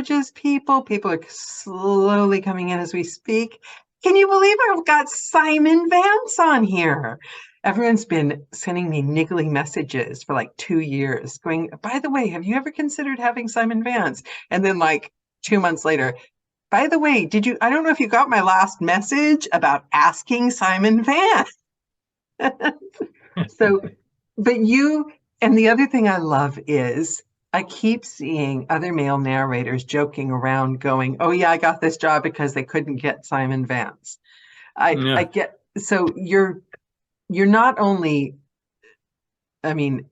messages, people. People are slowly coming in as we speak. Can you believe I've got Simon Vance on here? Everyone's been sending me niggly messages for like 2 years going, by the way, have you ever considered having Simon Vance? And then like 2 months later, by the way, I don't know if you got my last message about asking Simon Vance. So, but and the other thing I love is I keep seeing other male narrators joking around going, oh yeah, I got this job because they couldn't get Simon Vance. I get, so you're not only, I mean,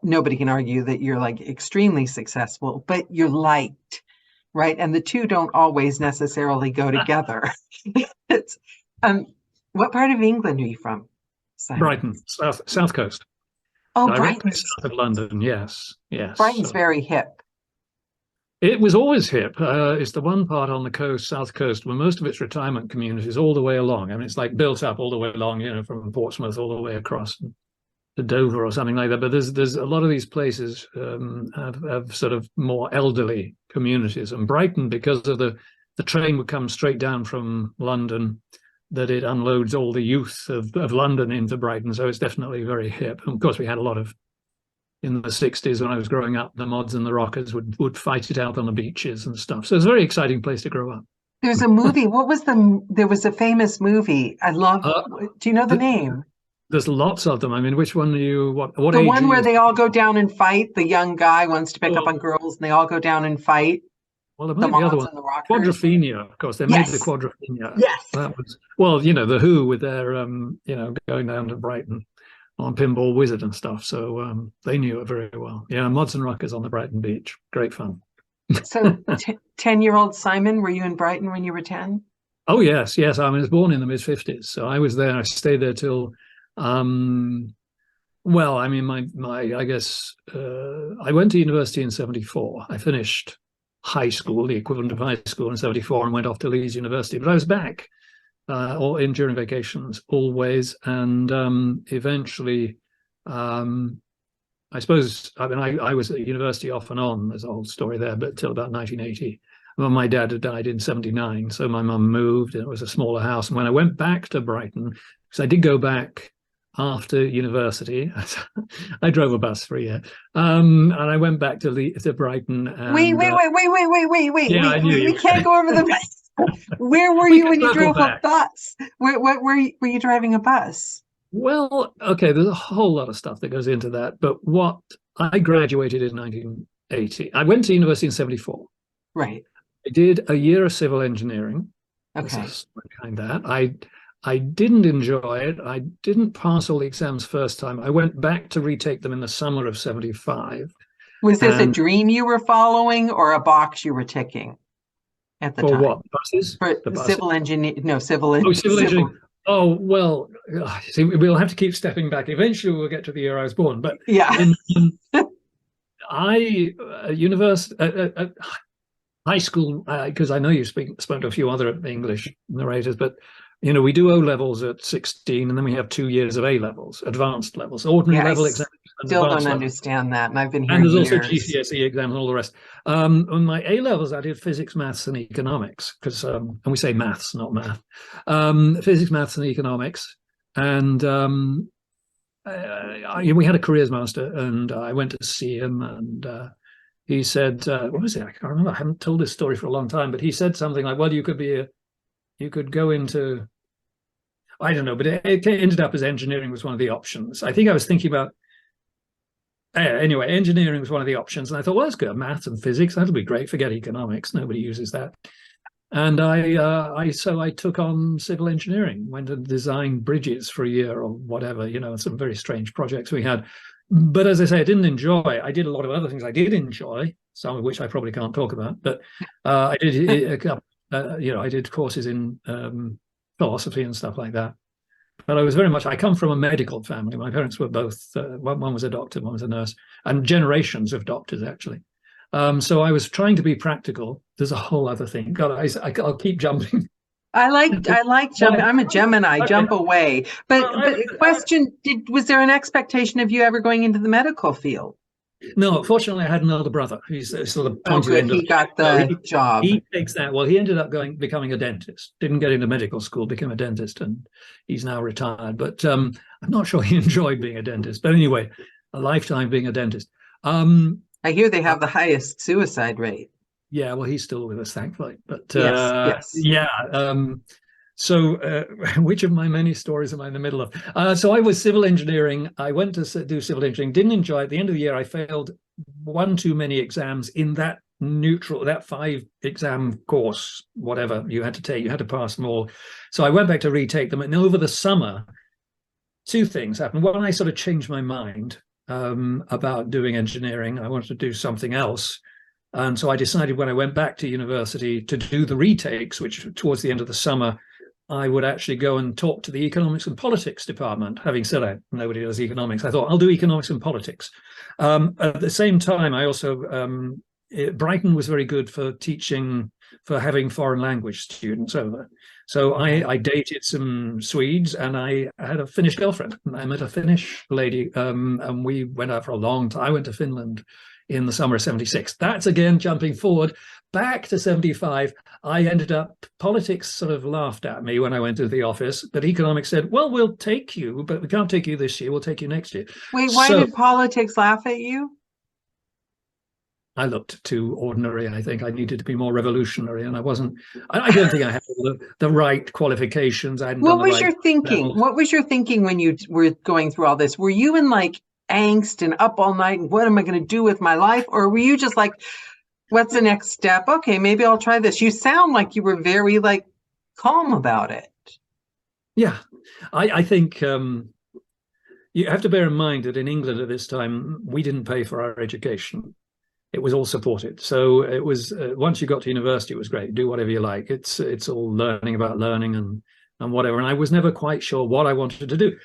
nobody can argue that you're like extremely successful, but you're liked, right? And the two don't always necessarily go together. It's, what part of England are you from, Simon? Brighton, south coast. Oh, Directly south of London, yes. Brighton's very hip. It was always hip. It's the one part on the coast, south coast, where most of its retirement communities all the way along. I mean, it's like built up all the way along, you know, from Portsmouth all the way across to Dover or something like that. But there's a lot of these places have sort of more elderly communities. And Brighton, because of the train would come straight down from London, that it unloads all the youth of London into Brighton. So it's definitely very hip. And of course, we had a lot of, in the 60s when I was growing up, the mods and the rockers would fight it out on the beaches and stuff. So it's a very exciting place to grow up. There's a movie. There was a famous movie. I love, do you know the name? There's lots of them. I mean, which one are you, what the age one where they all go down and fight? The young guy wants to pick up on girls and they all go down and fight. Well, there might be the other one. Quadrophenia, of course. They made the Quadrophenia. Yes. That was, well, you know, the Who with their, you know, going down to Brighton on Pinball Wizard and stuff. So they knew it very well. Yeah, mods and rockers on the Brighton beach. Great fun. So 10-year-old Simon, were you in Brighton when you were 10? Oh, yes. I was born in the mid-50s. So I was there. I stayed there till, well, I mean, I guess I went to university in 74. I finished high school, the equivalent of high school, in 74 and went off to Leeds University. But I was back during vacations always. And eventually, I suppose, I mean, I was at university off and on, there's a whole story there, but till about 1980. Well, my dad had died in 79. So my mum moved and it was a smaller house. And when I went back to Brighton, because I did go back after university, I drove a bus for a year, and I went back to Brighton. And, wait! Yeah, we can't go over the bus. Where were you when you drove a bus? Were you driving a bus? Well, okay, there's a whole lot of stuff that goes into that. But what I graduated in 1980. I went to university in 74. Right. I did a year of civil engineering. Okay. Behind that, I didn't enjoy it. I didn't pass all the exams first time. I went back to retake them in the summer of 75. Was this a dream you were following or a box you were ticking at the time? For what? Buses? For civil engineering. No, civil engineering. Oh, well, see, we'll have to keep stepping back. Eventually we'll get to the year I was born. But yeah, high school, because I know you've spoken to a few other English narrators, but you know, we do O levels at 16, and then we have 2 years of A levels, advanced levels, ordinary level exams. Still don't understand that, and I've been here. And there's also GCSE exams and all the rest. On my A levels, I did physics, maths, and economics, because and we say maths, not math. Physics, maths, and economics, and we had a careers master, and I went to see him, and he said, "What was it? I can't remember. I haven't told this story for a long time, but he said something like, well, you could go into." I don't know, but it ended up as engineering was one of the options. I think I was thinking about, anyway, engineering was one of the options. And I thought, well, that's good. Maths and physics, that'll be great. Forget economics. Nobody uses that. And so I took on civil engineering, went and designed bridges for a year or whatever, you know, some very strange projects we had. But as I say, I didn't enjoy. I did a lot of other things I did enjoy, some of which I probably can't talk about. But I did, you know, I did courses in philosophy and stuff like that. But I come from a medical family. My parents were both, one was a doctor, one was a nurse, and generations of doctors, actually. So I was trying to be practical. There's a whole other thing. God, I'll keep jumping. I like jumping. I'm a Gemini, okay. Jump away. But question, was there an expectation of you ever going into the medical field? No, fortunately, I had an older brother. He's sort of Oh, pointed good. end of He got so the job. he takes that. Well, he ended up becoming a dentist. Didn't get into medical school, became a dentist, and he's now retired. But I'm not sure he enjoyed being a dentist. But anyway, a lifetime being a dentist. I hear they have the highest suicide rate. Yeah, well, he's still with us, thankfully. But Yes, yes. yeah. So, which of my many stories am I in the middle of? So I was civil engineering. I went to do civil engineering, didn't enjoy it. At the end of the year, I failed one too many exams in that 5-exam course, whatever you had to take. You had to pass them all. So I went back to retake them. And over the summer, two things happened. One, I sort of changed my mind about doing engineering. I wanted to do something else. And so I decided when I went back to university to do the retakes, which towards the end of the summer, I would actually go and talk to the economics and politics department. Having said that, nobody does economics. I thought I'll do economics and politics. At the same time, I also, Brighton was very good for teaching, for having foreign language students over. So I dated some Swedes and I had a Finnish girlfriend. I met a Finnish lady and we went out for a long time. I went to Finland in the summer of 76. That's again jumping forward back to 75. I ended up, politics sort of laughed at me when I went to the office, but economics said, well, we'll take you, but we can't take you this year. We'll take you next year. Wait, why did politics laugh at you? I looked too ordinary. I think I needed to be more revolutionary, and I wasn't. I don't think I had the right qualifications. I hadn't What done the was right your thinking? levels. What was your thinking when you were going through all this? Were you in like angst and up all night and what am I going to do with my life? Or were you just like, what's the next step? Okay, maybe I'll try this. You sound like you were very like calm about it. Yeah, I think you have to bear in mind that in England at this time, we didn't pay for our education. It was all supported. So it was, once you got to university, it was great. Do whatever you like. It's all learning about learning and whatever. And I was never quite sure what I wanted to do.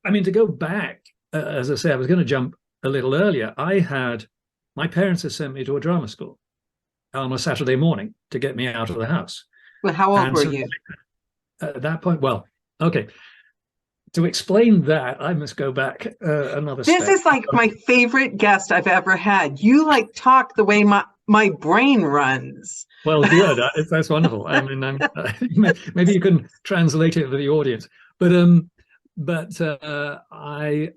I mean, to go back, as I say, I was going to jump a little earlier. My parents had sent me to a drama school on a Saturday morning to get me out of the house. Well, how old were you? At that point, well, okay. To explain that, I must go back another step. This is like my favorite guest I've ever had. You like talk the way my brain runs. Well, good. That's wonderful. I mean, maybe you can translate it for the audience. But I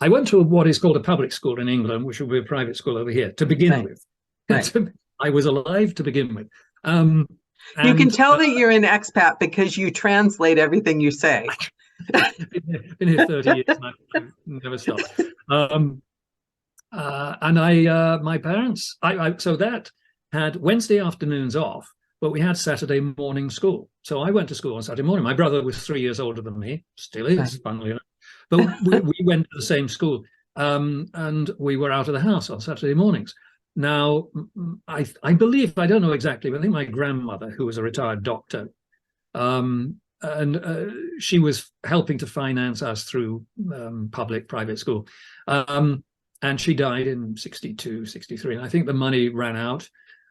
went to what is called a public school in England, which will be a private school over here, to begin with. Right. I was alive to begin with. You can tell that you're an expat because you translate everything you say. Been here 30 years and I've never stopped. And my parents, so that had Wednesday afternoons off, but we had Saturday morning school. So I went to school on Saturday morning. My brother was 3 years older than me, still is, funnily enough. But we went to the same school and we were out of the house on Saturday mornings. Now, I believe, I don't know exactly, but I think my grandmother, who was a retired doctor, she was helping to finance us through private school. And she died in 62, 63. And I think the money ran out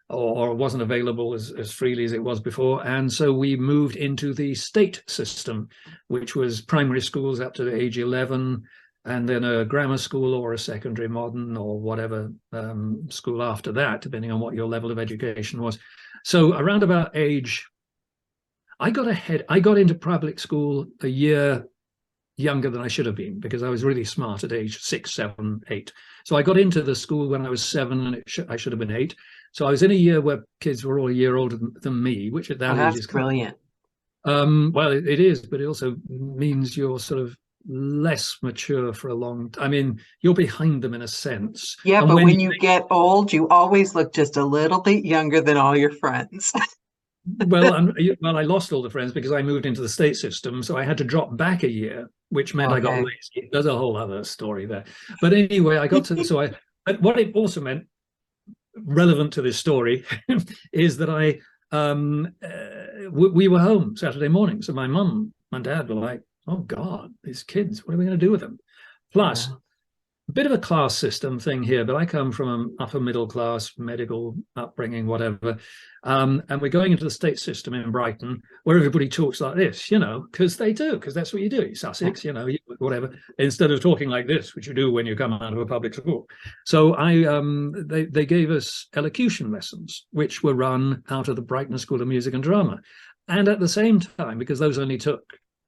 or wasn't available as freely as it was before. And so we moved into the state system, which was primary schools up to age 11, and then a grammar school or a secondary modern or whatever school after that, depending on what your level of education was. So around about age, I got into public school a year younger than I should have been because I was really smart at age 6, 7, 8. So I got into the school when I was 7 and I should have been 8. So I was in a year where kids were all a year older than me, which at that age is brilliant. Well, it is, but it also means you're sort of less mature for a long time. I mean, you're behind them in a sense. Yeah, and but when you get old, you always look just a little bit younger than all your friends. Well, I lost all the friends because I moved into the state system, so I had to drop back a year, which meant I got lazy. There's a whole other story there. But anyway, I got to but what it also meant, relevant to this story, is that we were home Saturday morning. So my mum and dad were like, oh God, these kids, what are we going to do with them? Plus, a bit of a class system thing here, but I come from an upper middle class medical upbringing, whatever. And we're going into the state system in Brighton where everybody talks like this, because they do, because that's what you do. Sussex, whatever, instead of talking like this, which you do when you come out of a public school. So they gave us elocution lessons, which were run out of the Brighton School of Music and Drama. And at the same time, because those only took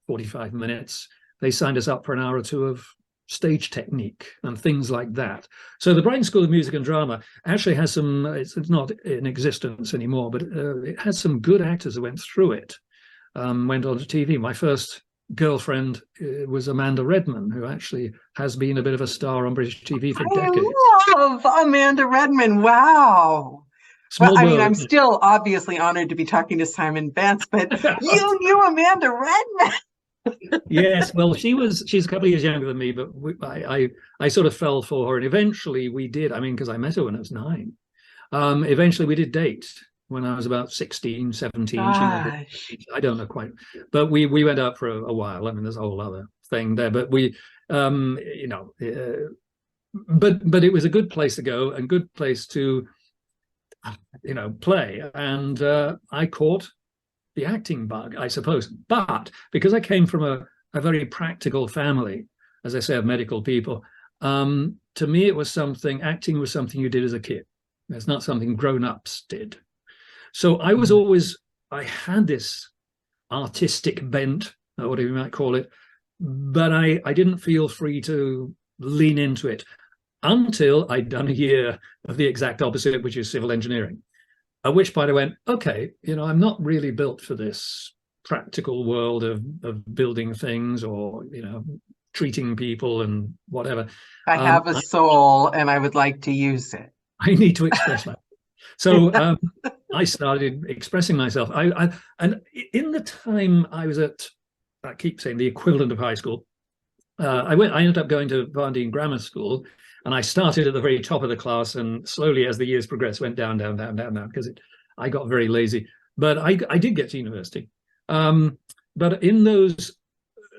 45 minutes, they signed us up for an hour or two of stage technique and things like that. So the Brighton School of Music and Drama actually has some, it's not in existence anymore, but it has some good actors who went through it, went on to TV. My first girlfriend was Amanda Redman, who actually has been a bit of a star on British TV for decades. I love Amanda Redman. Wow. Well, I mean, I'm still obviously honored to be talking to Simon Vance, but you knew Amanda Redman. Yes, well, she's a couple of years younger than me, but I sort of fell for her, and eventually we did. I mean, because I met her when I was 9. Eventually we did date when I was about 16, 17. I don't know quite, but we went out for a while. I mean, there's a whole other thing there, but we, you know, but it was a good place to go and good place to, you know, play. And I caught the acting bug, I suppose. But because I came from a very practical family, as I say, of medical people, to me, it was acting was something you did as a kid. It's not something grown-ups did. So I was always, I had this artistic bent, or whatever you might call it, but I didn't feel free to lean into it until I'd done a year of the exact opposite, which is civil engineering. At which point I went, okay, you know, I'm not really built for this practical world of building things or, you know, treating people and whatever. I have a soul and I would like to use it. I need to express myself. So I started expressing myself. And in the time I was at, I keep saying the equivalent of high school, I ended up going to Varndine Grammar School, and I started at the very top of the class, and slowly as the years progressed, went down, because I got very lazy. But I did get to university. But in those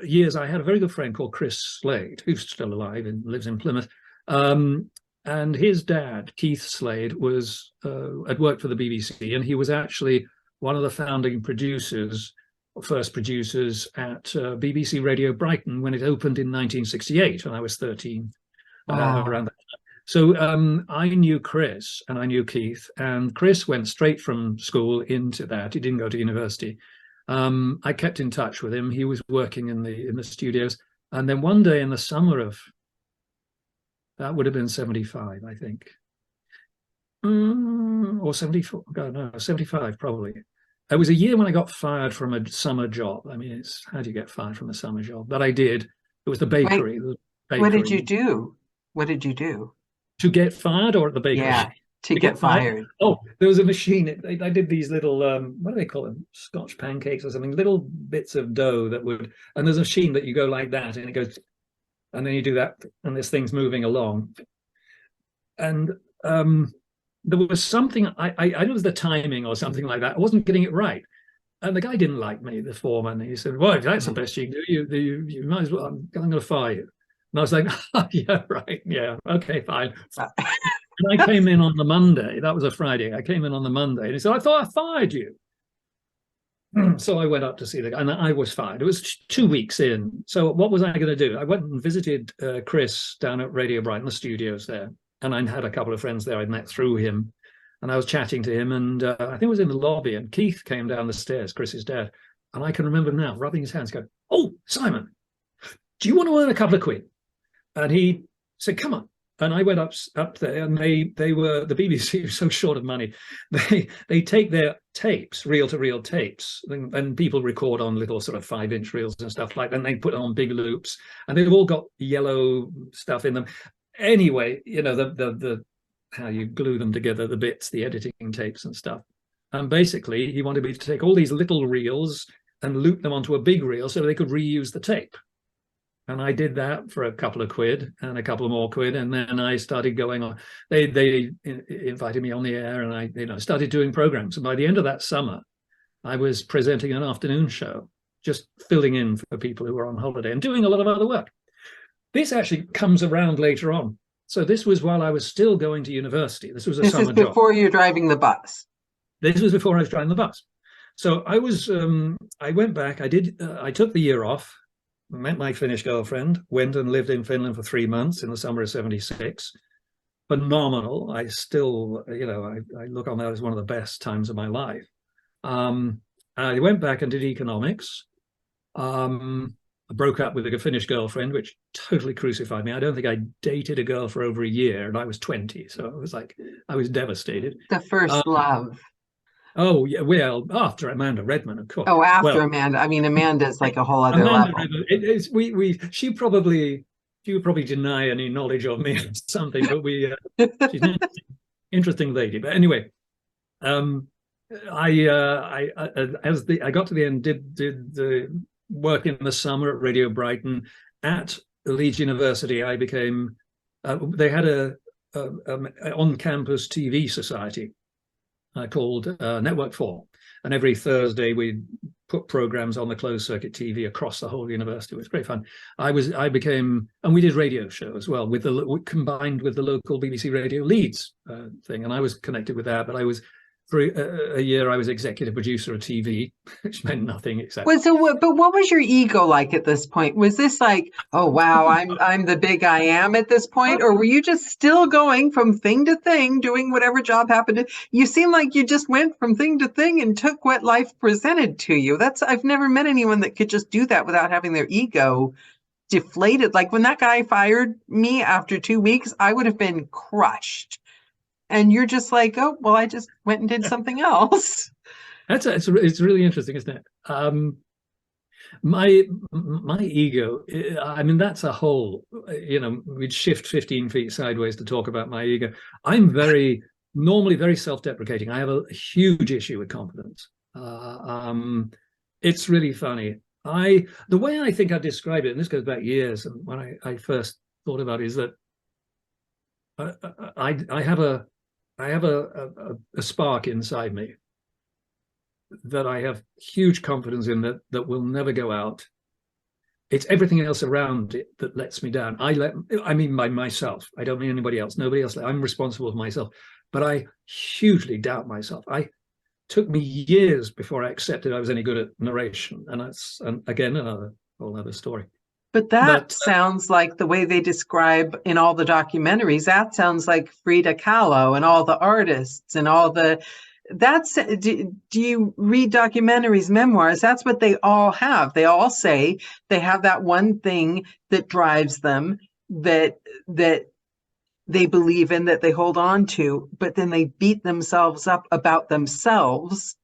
years, I had a very good friend called Chris Slade, who's still alive and lives in Plymouth. And his dad, Keith Slade, had worked for the BBC, and he was actually one of the founding producers, first producers at BBC Radio Brighton when it opened in 1968, and I was 13. Around that time. So I knew Chris and I knew Keith, and Chris went straight from school into that. He didn't go to university. I kept in touch with him. He was working in the studios, and then one day in the summer of, that would have been 75, I think, or 74. God, no, 75 probably. It was a year when I got fired from a summer job. I mean, how do you get fired from a summer job? But I did. It was the bakery. What did you do? What did you do? To get fired, or at the bakery? Yeah, to get fired. Oh, there was a machine. I did these little, what do they call them? Scotch pancakes or something, little bits of dough that would, and there's a machine that you go like that and it goes, and then you do that and this thing's moving along. And there was something, I don't know, it was the timing or something like that. I wasn't getting it right. And the guy didn't like me, the foreman. He said, well, if that's the best you can do, you might as well, I'm going to fire you. And I was like, oh, yeah, right. Yeah. Okay, fine. And I came in on the Monday. That was a Friday. I came in on the Monday and he said, I thought I fired you. So I went up to see the guy and I was fired. It was 2 weeks in. So what was I going to do? I went and visited Chris down at Radio Brighton, the studios there. And I had a couple of friends there I'd met through him. And I was chatting to him. And I think it was in the lobby. And Keith came down the stairs, Chris's dad. And I can remember now, rubbing his hands, going, oh, Simon, do you want to earn a couple of quid? And he said, come on. And I went up there, and they were, the BBC was so short of money. They take their tapes, reel-to-reel tapes, and people record on little sort of 5-inch reels and stuff like that, and they put on big loops, and they've all got yellow stuff in them. Anyway, you know, the how you glue them together, the bits, the editing tapes and stuff. And basically, he wanted me to take all these little reels and loop them onto a big reel so they could reuse the tape. And I did that for a couple of quid and a couple of more quid. And then I started going on. They invited me on the air, and I started doing programs. And by the end of that summer, I was presenting an afternoon show, just filling in for people who were on holiday and doing a lot of other work. This actually comes around later on. So this was while I was still going to university. This was a summer job. This is before you're driving the bus. This was before I was driving the bus. So I went back. I took the year off. met my Finnish girlfriend, went and lived in Finland for 3 months in the summer of '76. Phenomenal. I still, I look on that as one of the best times of my life. I went back and did economics. I broke up with a Finnish girlfriend, which totally crucified me. I don't think I dated a girl for over a year, and I was 20. So it was like, I was devastated. The first love. Oh, yeah. Well, after Amanda Redman, of course. Oh, after Well, Amanda. I mean, Amanda's like a whole other Amanda level. Redman, she would probably deny any knowledge of me or something, but she's an interesting lady. But anyway, I got to the end, did the work in the summer at Radio Brighton. At Leeds University, I became. They had a on-campus TV society called Network 4, and every Thursday we put programs on the closed circuit TV across the whole university. It was great fun. I became, and we did radio show as well combined with the local BBC Radio Leeds thing, and I was connected with that. But I was. For a year, I was executive producer of TV, which meant nothing except. But what was your ego like at this point? Was this like, oh wow, I'm the big I am at this point, or were you just still going from thing to thing, doing whatever job happened? You seem like you just went from thing to thing and took what life presented to you. I've never met anyone that could just do that without having their ego deflated. Like when that guy fired me after 2 weeks, I would have been crushed. And you're just like, oh, well, I just went and did something else. It's really interesting, isn't it? My ego, I mean, that's a whole, we'd shift 15 feet sideways to talk about my ego. I'm normally very self-deprecating. I have a huge issue with confidence. It's really funny. The way I think I describe it, and this goes back years, and when I first thought about it, is that I have a spark inside me that I have huge confidence in that will never go out. It's everything else around it that lets me down. I mean by myself. I don't mean anybody else. Nobody else. I'm responsible for myself. But I hugely doubt myself. Took me years before I accepted I was any good at narration, and again another whole other story. But that sounds like the way they describe in all the documentaries. That sounds like Frida Kahlo and all the artists and all the. Do you read documentaries, memoirs? That's what they all have. They all say they have that one thing that drives them, that they believe in, that they hold on to, but then they beat themselves up about themselves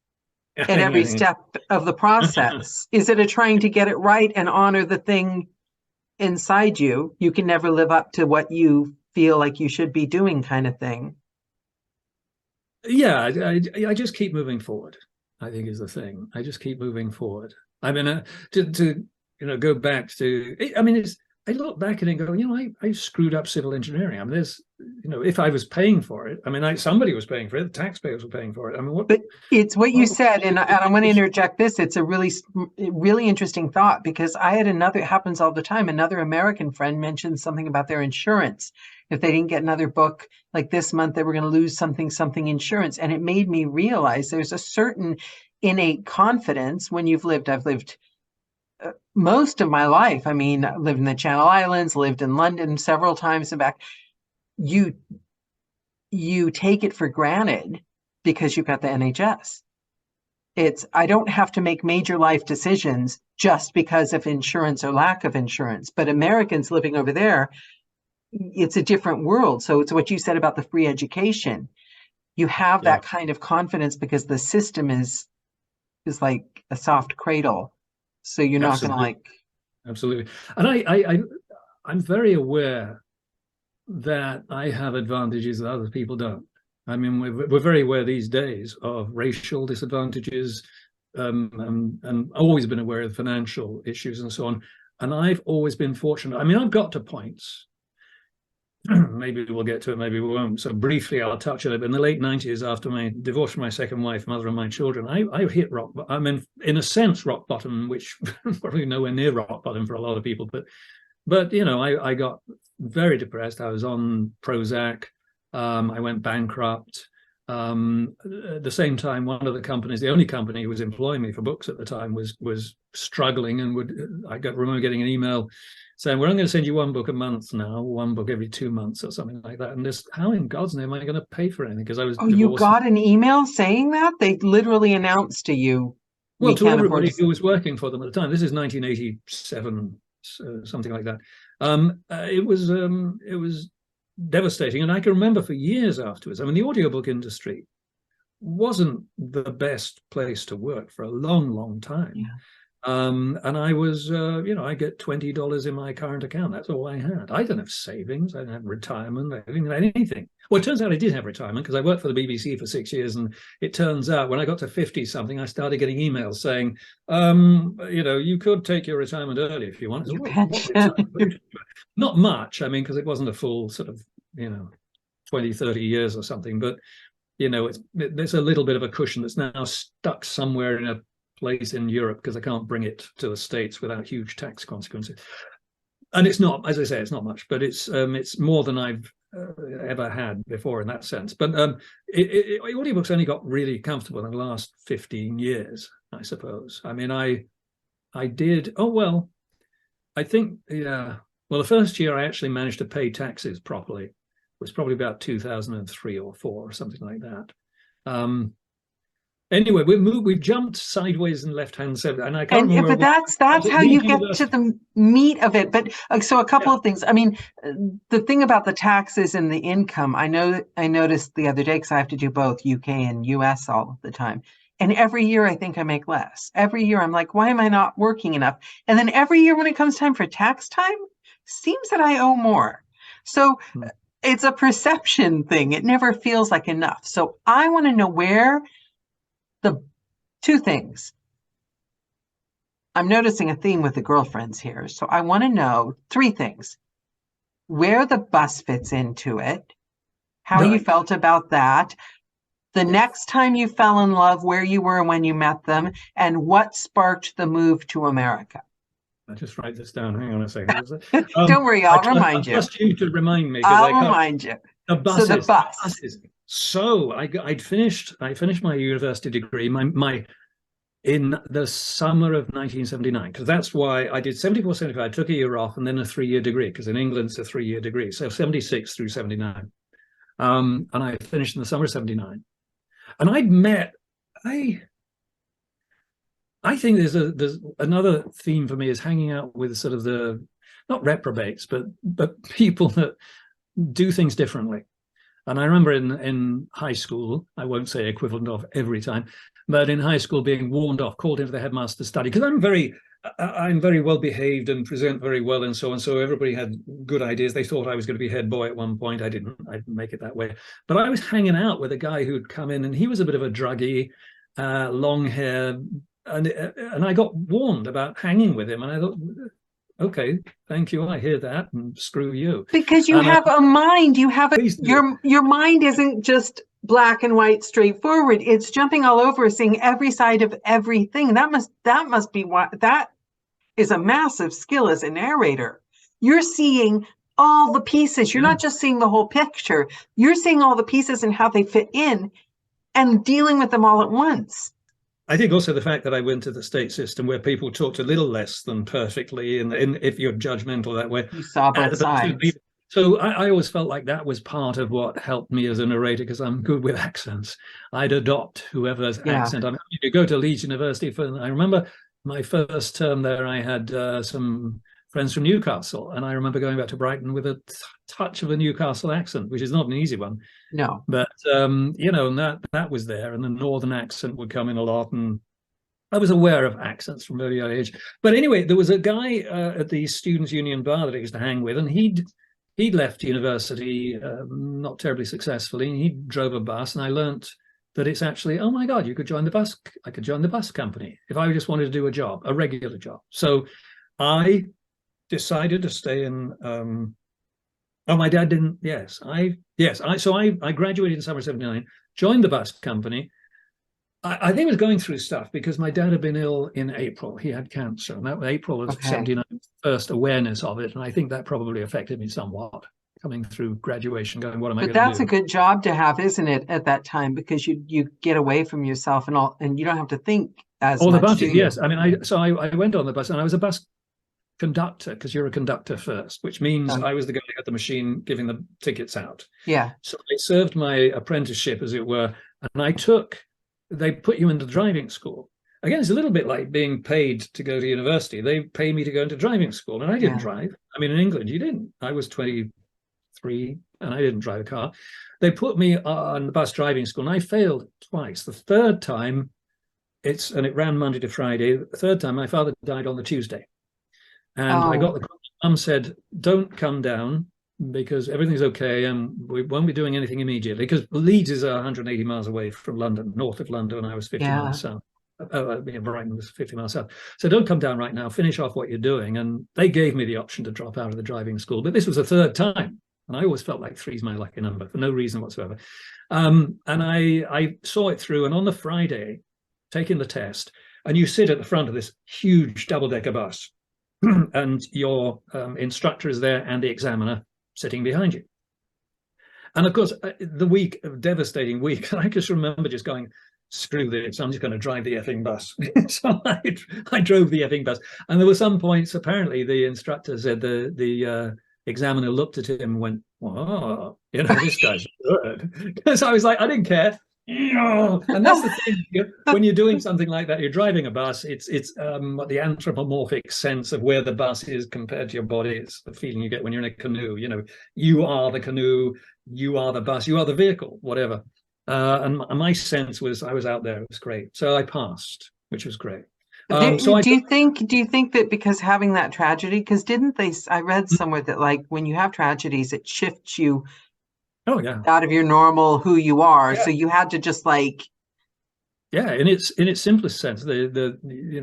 at every step of the process. Is it a trying to get it right and honor the thing inside you? You can never live up to what you feel like you should be doing, kind of thing. Yeah, I just keep moving forward, I think, is the thing. I just keep moving forward. I mean, to go back to, I mean, I look back and go, I screwed up civil engineering. I mean, there's, if I was paying for it, I mean, somebody was paying for it. The taxpayers were paying for it. I mean, but it's what you said, and I want to interject this. It's a really, really interesting thought, because it happens all the time. Another American friend mentioned something about their insurance. If they didn't get another book like this month, they were going to lose something insurance. And it made me realize there's a certain innate confidence when I've lived most of my life. I mean, I lived in the Channel Islands, lived in London several times and back. You take it for granted because you've got the NHS. I don't have to make major life decisions just because of insurance or lack of insurance. But Americans living over there, it's a different world. So it's what you said about the free education. You have that kind of confidence because the system is like a soft cradle. So you're not going to like. Absolutely. And I'm very aware that I have advantages that other people don't. I mean, we're very aware these days of racial disadvantages, and always been aware of financial issues and so on. And I've always been fortunate. I mean, I've got to points. Maybe we'll get to it, maybe we won't. So briefly, I'll touch on it. But in the late 90s, after my divorce from my second wife, mother of my children, I hit rock. I mean, in a sense, rock bottom, which probably nowhere near rock bottom for a lot of people. But I got very depressed. I was on Prozac. I went bankrupt. At the same time, one of the companies, the only company who was employing me for books at the time, was struggling, and remember getting an email saying, "We're only going to send you one book a month now, one book every 2 months," or something like that. And this, how in God's name am I going to pay for anything? Because I was Oh, you divorced. got an email saying that? They literally announced to you, Well, we to can't afford everybody to. who was working for them at the time. This is 1987, something like that. It was devastating, and I can remember for years afterwards. I mean, the audiobook industry wasn't the best place to work for a long, long time. Yeah. And I was, I get $20 in my current account. That's all I had. I didn't have savings. I didn't have retirement. I didn't have anything. Well, it turns out I did have retirement because I worked for the BBC for 6 years. And it turns out when I got to 50 something, I started getting emails saying, you could take your retirement early if you want. You What pension. Not much. I mean, because it wasn't a full sort of, 20, 30 years or something. But, there's a little bit of a cushion that's now stuck somewhere in a place in Europe because I can't bring it to the States without huge tax consequences. And it's not, as I say, it's not much, but it's more than I've ever had before in that sense. But audiobooks only got really comfortable in the last 15 years, I suppose. I mean, I did, I think, yeah. Well, the first year I actually managed to pay taxes properly. It was probably about 2003 or 4 or something like that. Anyway, we've jumped sideways and left-hand side, and I can't remember. But that's how you get to the meat of it. But so a couple of things. I mean, the thing about the taxes and the income, I noticed the other day, because I have to do both UK and US all the time. And every year I think I make less. Every year I'm like, why am I not working enough? And then every year when it comes time for tax time, seems that I owe more. So it's a perception thing. It never feels like enough. So I want to know where the two things. I'm noticing a theme with the girlfriends here. So I want to know 3 things. Where the bus fits into it, how you felt about that, the next time you fell in love, where you were when you met them, and what sparked the move to America. I'll just write this down. Hang on a second. Don't worry, I'll remind you. I trust you to remind me. I'll remind you. The buses. So the bus. So I finished my university degree in the summer of 1979, because that's why I did 74, 75. I took a year off and then a 3-year degree, because in England it's a 3-year degree. So 76 through 79. And I finished in the summer of 79. And I'd met, I think there's another theme for me is hanging out with sort of the, not reprobates, but people that do things differently. And I remember in high school, I won't say equivalent of every time, but in high school being warned off, called into the headmaster's study, because I'm very well behaved and present very well and so on. So everybody had good ideas. They thought I was going to be head boy at one point. I didn't make it that way. But I was hanging out with a guy who'd come in, and he was a bit of a druggie, long hair, and I got warned about hanging with him. And I thought, okay, thank you, I hear that, and screw you. Because you have a mind, your mind isn't just black and white straightforward. It's jumping all over, seeing every side of everything. That must be what, that is a massive skill as a narrator. You're seeing all the pieces. You're not just seeing the whole picture. You're seeing all the pieces and how they fit in and dealing with them all at once. I think also the fact that I went to the state system where people talked a little less than perfectly, and if you're judgmental that way. You saw both sides. So I always felt like that was part of what helped me as a narrator, because I'm good with accents. I'd adopt whoever's accent. I mean, you go to Leeds University. I remember my first term there, I had some friends from Newcastle, and I remember going back to Brighton with a touch of a Newcastle accent, which is not an easy one. No. But, and that was there, and the northern accent would come in a lot, and I was aware of accents from early age. But anyway, there was a guy at the Students' Union bar that I used to hang with, and he'd left university not terribly successfully, and he drove a bus, and I learnt that it's actually, oh my God, you could join the bus. I could join the bus company if I just wanted to do a job, a regular job. So I decided to stay in. My dad didn't. So I graduated in summer '79, joined the bus company. I think I was going through stuff because my dad had been ill in April. He had cancer, and that was April of '79, first awareness of it, and I think that probably affected me somewhat. coming through graduation going, what am I But going to that's a do? good job to have, isn't it, at that time? Because you get away from yourself and you don't have to think as Oh, the much, do buses, yes. you? I mean, I went on the bus, and I was a bus conductor, because you're a conductor first, which means Oh, I was the guy at the machine giving the tickets out. yeah. So I served my apprenticeship, as it were, and they put you into driving school. Again, it's a little bit like being paid to go to university. They pay me to go into driving school, and I didn't Yeah. drive. I mean, in England, you didn't. I was 23, and I didn't drive a car. They put me on the bus driving school, and I failed twice. The third time, it ran Monday to Friday. The third time, my father died on the Tuesday. And I got Oh, the call. Mum said, don't come down because everything's okay and we won't be doing anything immediately, because Leeds is 180 miles away from London, north of London, and I was 50 yeah. miles south. Brighton was 50 miles south. So don't come down right now, finish off what you're doing. And they gave me the option to drop out of the driving school. But this was the third time. And I always felt like three's my lucky number for no reason whatsoever. And I saw it through. And on the Friday, taking the test, and you sit at the front of this huge double-decker bus, and your instructor is there and the examiner sitting behind you. And of course, devastating week, I just remember just going, screw this, I'm just going to drive the effing bus. So I drove the effing bus. And there were some points, apparently, the instructor said the examiner looked at him and went, "Wow, this guy's good." Because I was like, I didn't care. And that's the thing, when you're doing something like that, you're driving a bus, it's the anthropomorphic sense of where the bus is compared to your body. It's the feeling you get when you're in a canoe. You are the canoe, you are the bus, you are the vehicle, whatever. And my sense was I was out there. It was great. So I passed, which was great. Do you think that because having that tragedy, because I read somewhere that like when you have tragedies, it shifts you Oh yeah, out of your normal who you are. yeah. So you had to just like, Yeah, in its simplest sense, the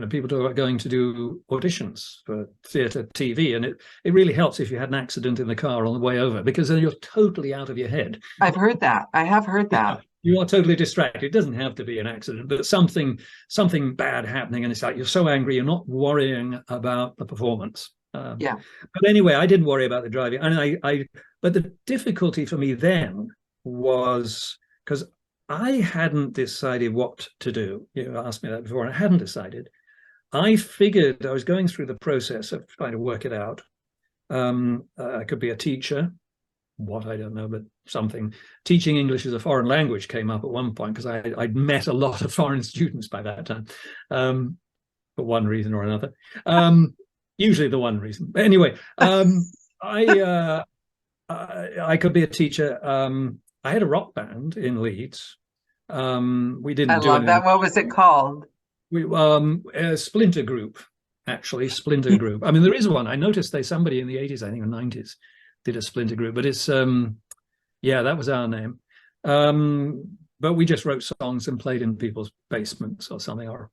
people talk about going to do auditions for theatre, TV, and it really helps if you had an accident in the car on the way over, because then you're totally out of your head. I've heard that. I have heard that. You are totally distracted. It doesn't have to be an accident, but something bad happening, and it's like you're so angry, you're not worrying about the performance. Yeah. But anyway, I didn't worry about the driving, and but the difficulty for me then was because I hadn't decided what to do. You asked me that before, and I hadn't decided. I figured I was going through the process of trying to work it out. I could be a teacher. What, I don't know, but something. Teaching English as a foreign language came up at one point, because I'd met a lot of foreign students by that time, for one reason or another. Usually the one reason. But anyway, I could be a teacher. I had a rock band in Leeds. We didn't I do love anything. that. What was it called? We a splinter group, actually, splinter group. I mean, there is one. I noticed somebody in the 80s, I think, or 90s, did a splinter group, but it's yeah, that was our name. But we just wrote songs and played in people's basements or something, or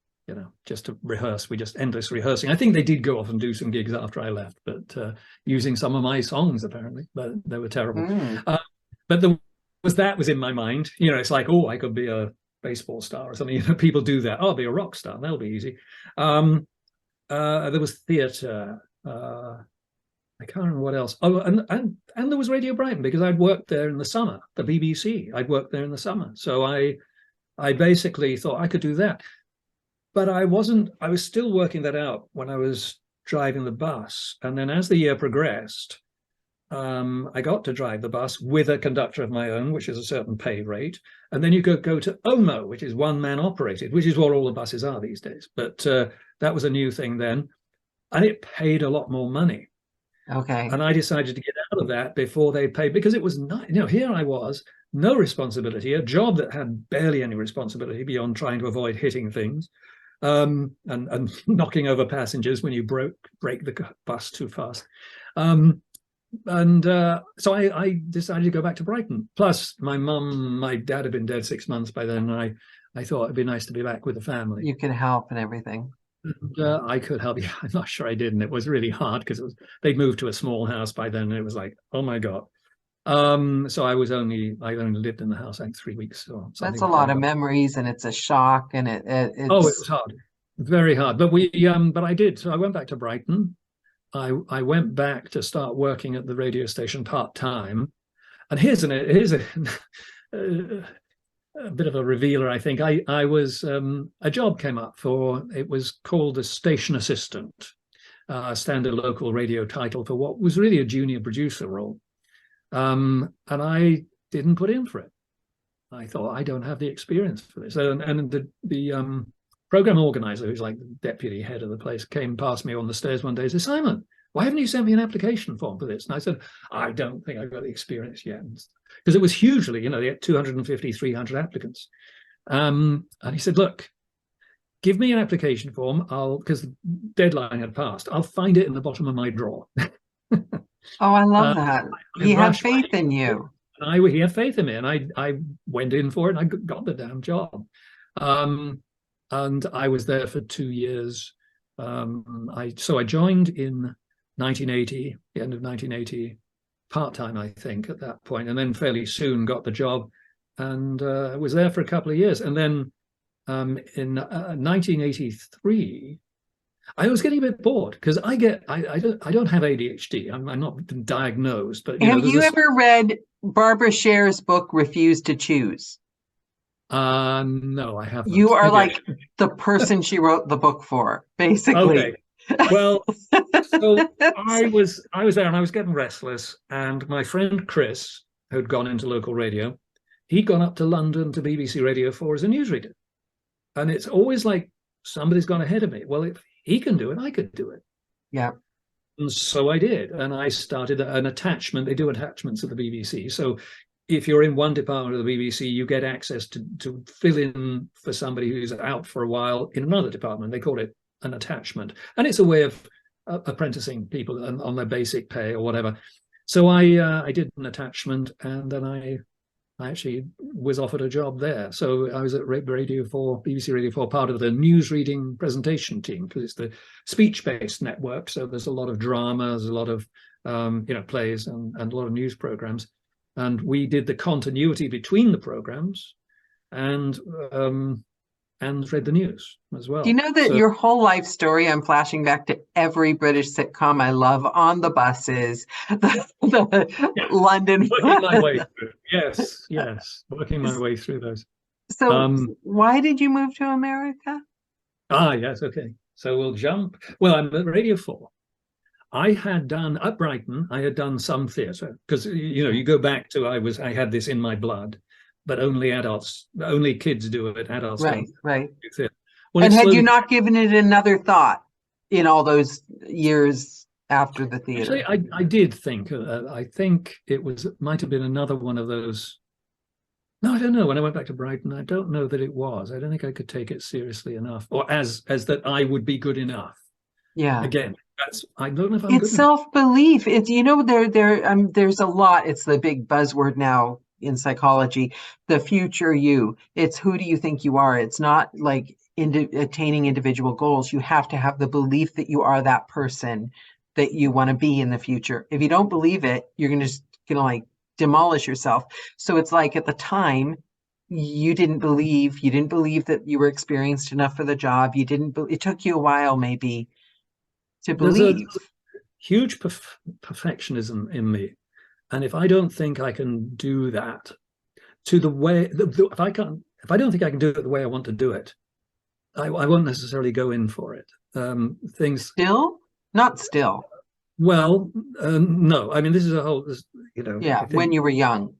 just to rehearse. We just endless rehearsing. I think they did go off and do some gigs after I left, but using some of my songs apparently, but they were terrible. But that was in my mind. It's like, oh, I could be a baseball star or something. People do that. Oh, I'll be a rock star. That'll be easy. There was theatre. I can't remember what else. Oh, and there was Radio Brighton, because I'd worked there in the summer. The BBC. I'd worked there in the summer, so I basically thought I could do that. But I wasn't. I was still working that out when I was driving the bus, and then as the year progressed, I got to drive the bus with a conductor of my own, which is a certain pay rate. And then you could go to OMO, which is one man operated, which is what all the buses are these days. But that was a new thing then. And it paid a lot more money. Okay. And I decided to get out of that before they paid, because it was not, here I was, no responsibility, a job that had barely any responsibility beyond trying to avoid hitting things, and knocking over passengers when you break the bus too fast. So I decided to go back to Brighton. Plus, my dad had been dead 6 months by then, and I thought it'd be nice to be back with the family. You could help and everything. And, I could help. Yeah, I'm not sure I did, and it was really hard because they'd moved to a small house by then, and it was like, oh my god. So I only lived in the house like 3 weeks or something. That's a lot of memories, and it's a shock, and it's it was hard, very hard. But but I did. So I went back to Brighton. I went back to start working at the radio station part-time. And here's a bit of a revealer, I think. I was a job came up for, it was called a station assistant, standard local radio title for what was really a junior producer role. And I didn't put in for it. I thought, I don't have the experience for this. And the program organizer, who's like the deputy head of the place, came past me on the stairs one day and said, Simon, why haven't you sent me an application form for this? And I said, I don't think I've got the experience yet. Because it was hugely, they had 250, 300 applicants. And he said, look, give me an application form, because the deadline had passed. I'll find it in the bottom of my drawer. Oh, I love that. He had faith in you. He had faith in me, and I went in for it, and I got the damn job. And I was there for 2 years. So I joined in 1980, the end of 1980, part-time, I think, at that point, and then fairly soon got the job, and was there for a couple of years. And then in 1983, I was getting a bit bored because I don't have ADHD. I'm not diagnosed, but have you ever read Barbara Scher's book Refuse to Choose? No, I haven't. You are like the person she wrote the book for, basically. Okay. Well, so I was there, and I was getting restless, and my friend Chris, who'd gone into local radio, he'd gone up to London to BBC Radio 4 as a newsreader. And it's always like somebody's gone ahead of me. Well, if he can do it, I could do it. Yeah. And so I did. And I started an attachment. They do attachments at the BBC. So if you're in one department of the BBC, you get access to fill in for somebody who's out for a while in another department. They call it an attachment. And it's a way of apprenticing people on their basic pay or whatever. So I did an attachment, and then I actually was offered a job there. So I was at Radio 4, BBC Radio 4, part of the news reading presentation team, because it's the speech-based network. So there's a lot of drama, there's a lot of plays and a lot of news programs. And we did the continuity between the programs and read the news as well. Do you know that your whole life story, I'm flashing back to every British sitcom I love, On the Buses, the London. Working my way through. Yes. Working my way through those. So why did you move to America? Yes, okay. So we'll jump. Well, I'm at Radio 4. I had done, at Brighton, I had done some theatre, because, you go back to, I had this in my blood. But only kids do it. Adults don't. Right. Well, and had you not given it another thought in all those years after the theater? Actually, I did think. I think might have been another one of those. No, I don't know. When I went back to Brighton, I don't know that it was. I don't think I could take it seriously enough, or as that I would be good enough. Yeah. Again, I don't know if I'm good It's self-belief. It's there's a lot. It's the big buzzword now in psychology, the future you. It's who do you think you are? It's not like attaining individual goals. You have to have the belief that you are that person that you want to be in the future. If you don't believe it, you're going to like demolish yourself. So it's like at the time you didn't believe that you were experienced enough for the job. It took you a while maybe to believe. There's a huge perfectionism in me. And if I don't think I can do that to the way, if I don't think I can do it the way I want to do it, I won't necessarily go in for it. Not still. Well, no. I mean, this is a whole, Yeah, when you were young.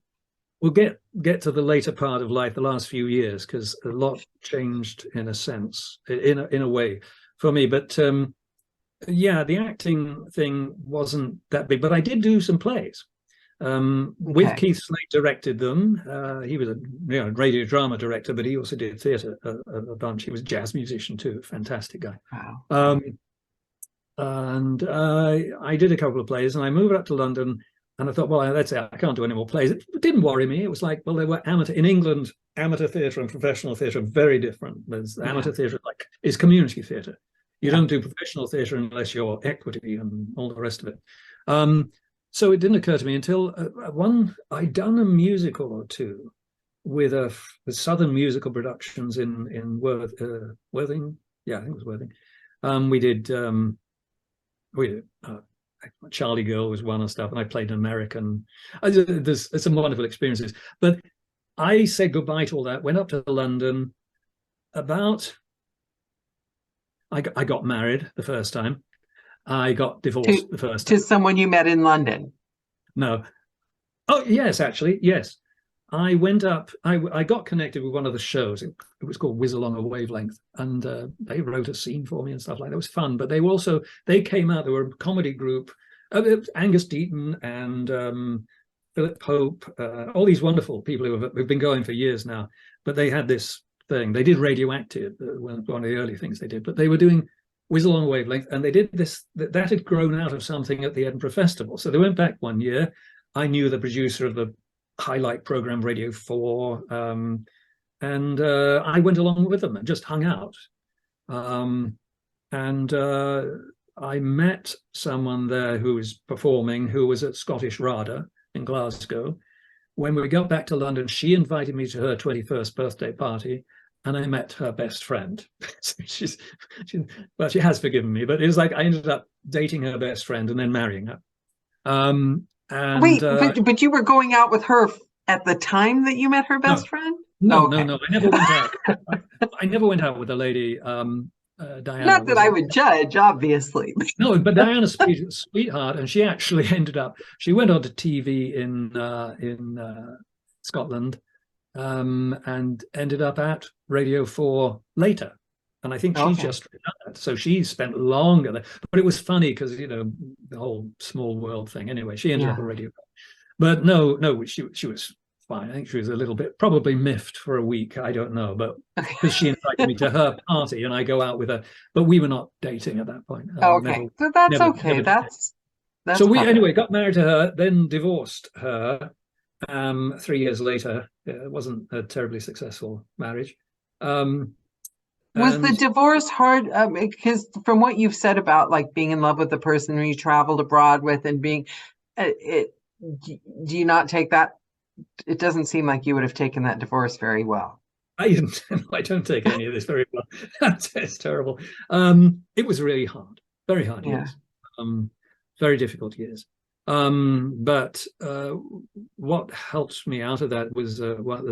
We'll get to the later part of life, the last few years, because a lot changed in a sense, in a way, for me. But the acting thing wasn't that big. But I did do some plays. With Keith Slade directed them. He was a radio drama director, but he also did theatre a bunch. He was a jazz musician too, fantastic guy. Wow. And I did a couple of plays, and I moved up to London, and I thought, well, that's it. I can't do any more plays. It didn't worry me. It was like, well, they were in England. Amateur theatre and professional theatre are very different. There's amateur theatre is community theatre. You don't do professional theatre unless you're equity and all the rest of it. So it didn't occur to me until I'd done a musical or two with Southern Musical Productions in Worthing. Yeah, I think it was Worthing. We did we Charlie Girl was one and stuff, and I played an American. There's some wonderful experiences. But I said goodbye to all that, went up to London. I got married the first time. I got divorced the first time. To someone you met in London? No. Oh, yes, actually, yes. I went up, I got connected with one of the shows. It was called Whiz Along a Wavelength, and they wrote a scene for me and stuff like that. It was fun, but they came out, they were a comedy group, Angus Deaton and Philip Pope, all these wonderful people who've been going for years now. But they had this thing. They did Radioactive, one of the early things they did, but they were doing Whiz Along a Wavelength, and they did this, that had grown out of something at the Edinburgh Festival. So they went back one year. I knew the producer of the highlight program Radio 4, and I went along with them and just hung out. And I met someone there who was performing, who was at Scottish RADA in Glasgow. When we got back to London, she invited me to her 21st birthday party, and I met her best friend. Well, she has forgiven me, but it was like I ended up dating her best friend and then marrying her. And wait, but you were going out with her at the time that you met her best friend? No, okay. no, I never went out. I never went out with a lady. Diana. Not that I would judge, obviously. No, but Diana's a sweetheart, and she actually ended up. She went on to TV in Scotland, and ended up at Radio 4 later. And I think she just retired. So she spent longer there. But it was funny because, the whole small world thing. Anyway, she ended up at Radio 4. But no, she was fine. I think she was a little bit, probably miffed for a week. I don't know. But because she invited me to her party and I go out with her. But we were not dating at that point. Okay. So that's okay. Never that's so we anyway got married to her, then divorced her 3 years later. It wasn't a terribly successful marriage. Was the divorce hard? Because from what you've said about like being in love with the person who you traveled abroad with and being, do you not take that? It doesn't seem like you would have taken that divorce very well. I don't take any of this very well. It's terrible. It was really hard, very hard years, very difficult years. But what helped me out of that was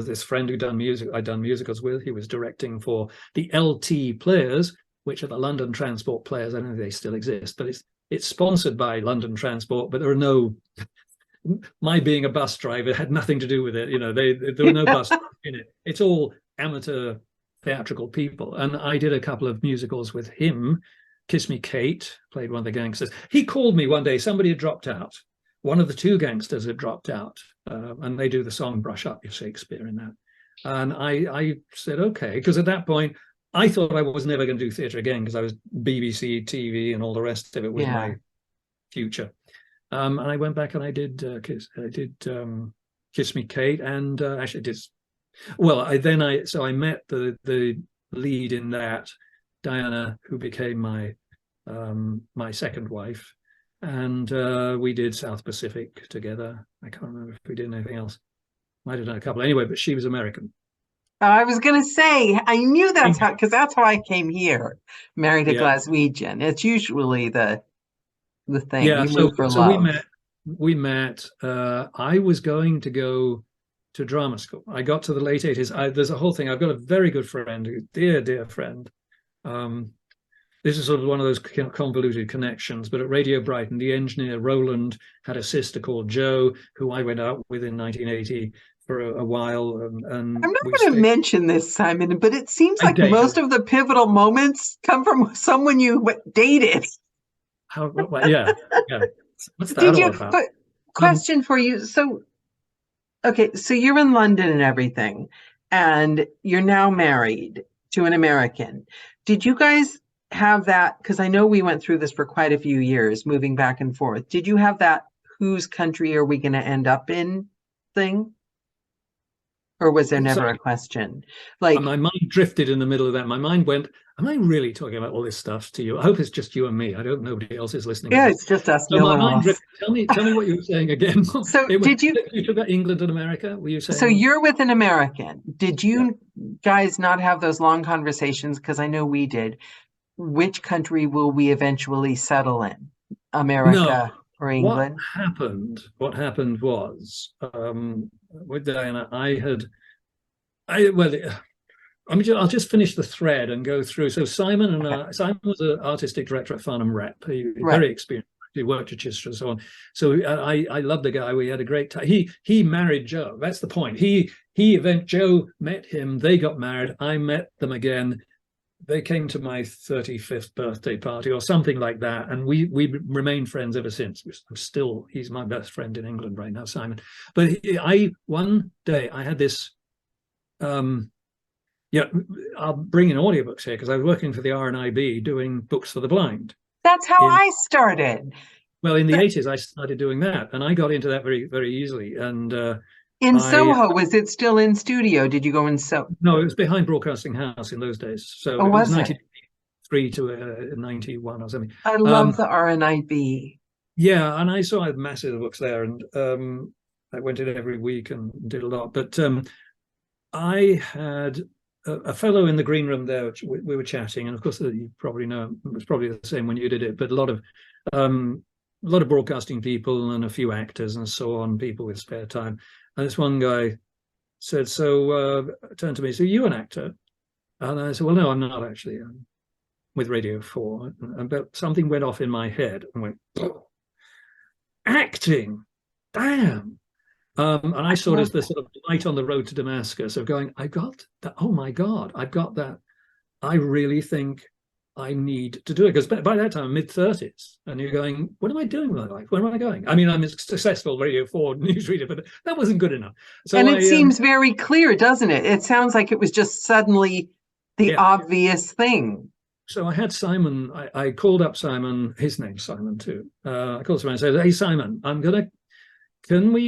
this friend I'd done musicals with. He was directing for the LT Players, which are the London Transport Players. I don't know if they still exist, but it's sponsored by London Transport. But there are no. My being a bus driver had nothing to do with it. There were no bus in it. It's all amateur theatrical people. And I did a couple of musicals with him. Kiss Me Kate, played one of the gangsters. He called me one day, somebody had dropped out. One of the two gangsters had dropped out, and they do the song Brush Up Your Shakespeare in that. And I said, okay, because at that point, I thought I was never going to do theatre again because I was BBC, TV, and all the rest of it was my future. And I went back and I did Kiss Me Kate, and actually did. Well, I met the lead in that, Diana, who became my second wife, and we did South Pacific together. I can't remember if we did anything else. Might have done a couple anyway, but she was American. I was going to say, I knew that's how, because that's how I came here, married a Glaswegian. It's usually the thing. Yeah, you move for love. we met. I was going to go to drama school. I got to the late 80s. There's a whole thing. I've got a very good friend, dear friend. This is sort of one of those convoluted connections, but at Radio Brighton, the engineer Roland had a sister called Jo, who I went out with in 1980 for a while. And I'm not going to mention this, Simon, but it seems like most of the pivotal moments come from someone you dated. Yeah. What's that all about? But question for you. So, okay, so you're in London and everything, and you're now married to an American. Did you guys have that? Because I know we went through this for quite a few years, moving back and forth. Did you have that whose country are we going to end up in thing? Or was there never a question? Like, my mind drifted in the middle of that. My mind went, am I really talking about all this stuff to you? I hope it's just you and me. I don't know, nobody else is listening. Yeah, it's just us. So my mind drifted. Tell me what you were saying again. So did you talk about England and America? Were you saying? So you're with an American. Did you guys not have those long conversations? Because I know we did. Which country will we eventually settle in? America No. or England? What happened was, with Diana, well, I'll just finish the thread and go through. So Simon was an artistic director at Farnham Rep. Right. Very experienced. He worked at Chichester and so on. So I loved the guy. We had a great time. He married Joe. That's the point. Joe met him. They got married. I met them again. They came to my 35th birthday party or something like that, and we remained friends ever since. He's my best friend in England right now, Simon. But one day I had this. I'll bring in audiobooks here because I was working for the RNIB doing books for the blind. That's how I started. Well, in the 80s, I started doing that, and I got into that very, very easily. And in Soho, was it still in studio? Did you go in Soho? No, it was behind Broadcasting House in those days. So it was 93 to 91 or something. I love the RNIB. Yeah, and I saw massive books there, and I went in every week and did a lot. But I had a fellow in the green room there. We were chatting, and of course, you probably know it was probably the same when you did it. But a lot of broadcasting people and a few actors and so on, people with spare time. And this one guy said, turned to me, so you an actor? And I said, well, no, I'm not actually. I'm with Radio 4. But something went off in my head and went, oh, acting, damn. And I saw it as the sort of light on the road to Damascus of going, I got that. Oh my God, I've got that. I really think I need to do it. Because by that time, I'm mid-30s. And you're going, what am I doing with my life? Where am I going? I mean, I'm a successful Radio 4 newsreader, but that wasn't good enough. So it seems very clear, doesn't it? It sounds like it was just suddenly the obvious thing. So I had Simon, I called up Simon, his name's Simon too. I called Simon and said, hey, Simon, can I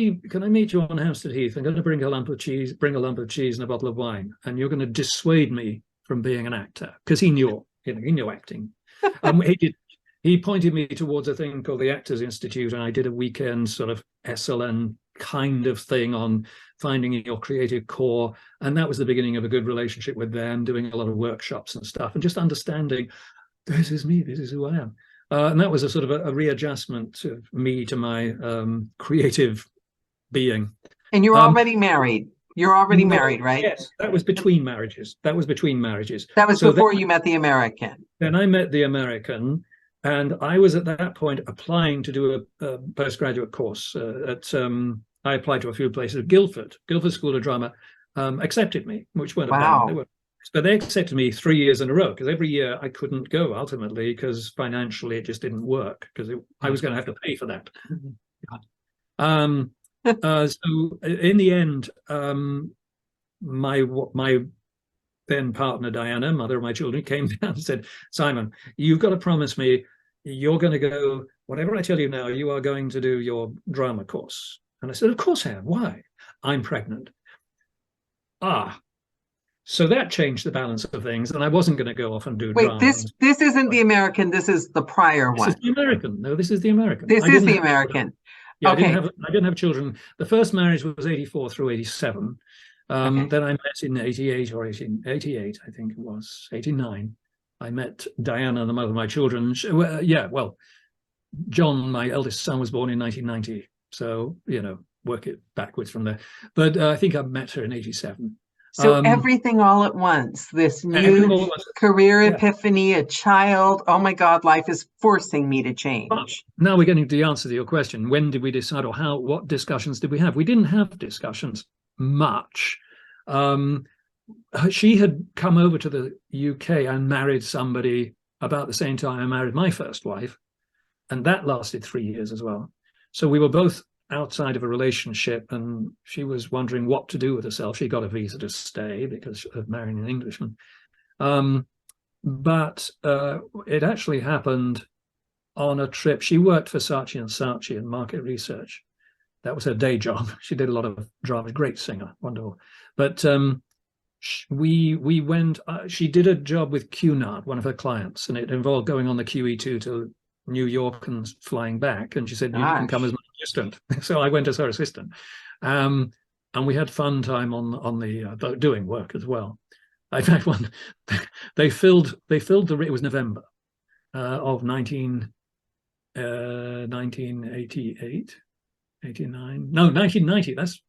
meet you on Hampstead Heath? I'm going to bring a lump of cheese and a bottle of wine, and you're going to dissuade me from being an actor, because he knew acting. He pointed me towards a thing called the Actors Institute, and I did a weekend sort of SLN kind of thing on finding your creative core, and that was the beginning of a good relationship with them, doing a lot of workshops and stuff, and just understanding this is me, this is who I am. And that was a sort of a readjustment of me to my creative being. And you're already married. You're already married, right? Yes, that was between marriages. That was before you met the American. Then I met the American, and I was at that point applying to do a postgraduate course I applied to a few places. Guildford School of Drama accepted me, which weren't bad. But they accepted me 3 years in a row, because every year I couldn't go ultimately because financially it just didn't work, because I was going to have to pay for that. So in the end, my then partner Diana, mother of my children, came down and said, Simon, you've got to promise me you're going to go, whatever I tell you now, you are going to do your drama course. And I said, of course I am. Why? I'm pregnant. So that changed the balance of things, and I wasn't going to go off and do drama. Wait, this isn't the American. This is the prior one. This is the American. No, this is the American. This is the American. Yeah, okay. I didn't have children. The first marriage was 84 through 87. Then I met in 88 or 88, I think it was 89. I met Diana, the mother of my children. John, my eldest son, was born in 1990. So, work it backwards from there. But I think I met her in 87. So everything all at once, this new career epiphany, a child. Oh my God, life is forcing me to change. But now we're getting to the answer to your question. When did we decide, or what discussions did we have? We didn't have discussions much. She had come over to the UK and married somebody about the same time I married my first wife. And that lasted 3 years as well. So we were both outside of a relationship, and she was wondering what to do with herself. She got a visa to stay because of marrying an Englishman. But it actually happened on a trip. She worked for Saatchi & Saatchi in market research. That was her day job. She did a lot of drama, great singer, wonderful. But we went, she did a job with Cunard, one of her clients, and it involved going on the QE2 to New York and flying back, and she said, you can come as my assistant. So I went as her assistant, and we had fun time on the doing work as well. In fact, they filled it was November of 19 1988, 89. No, 1990. That's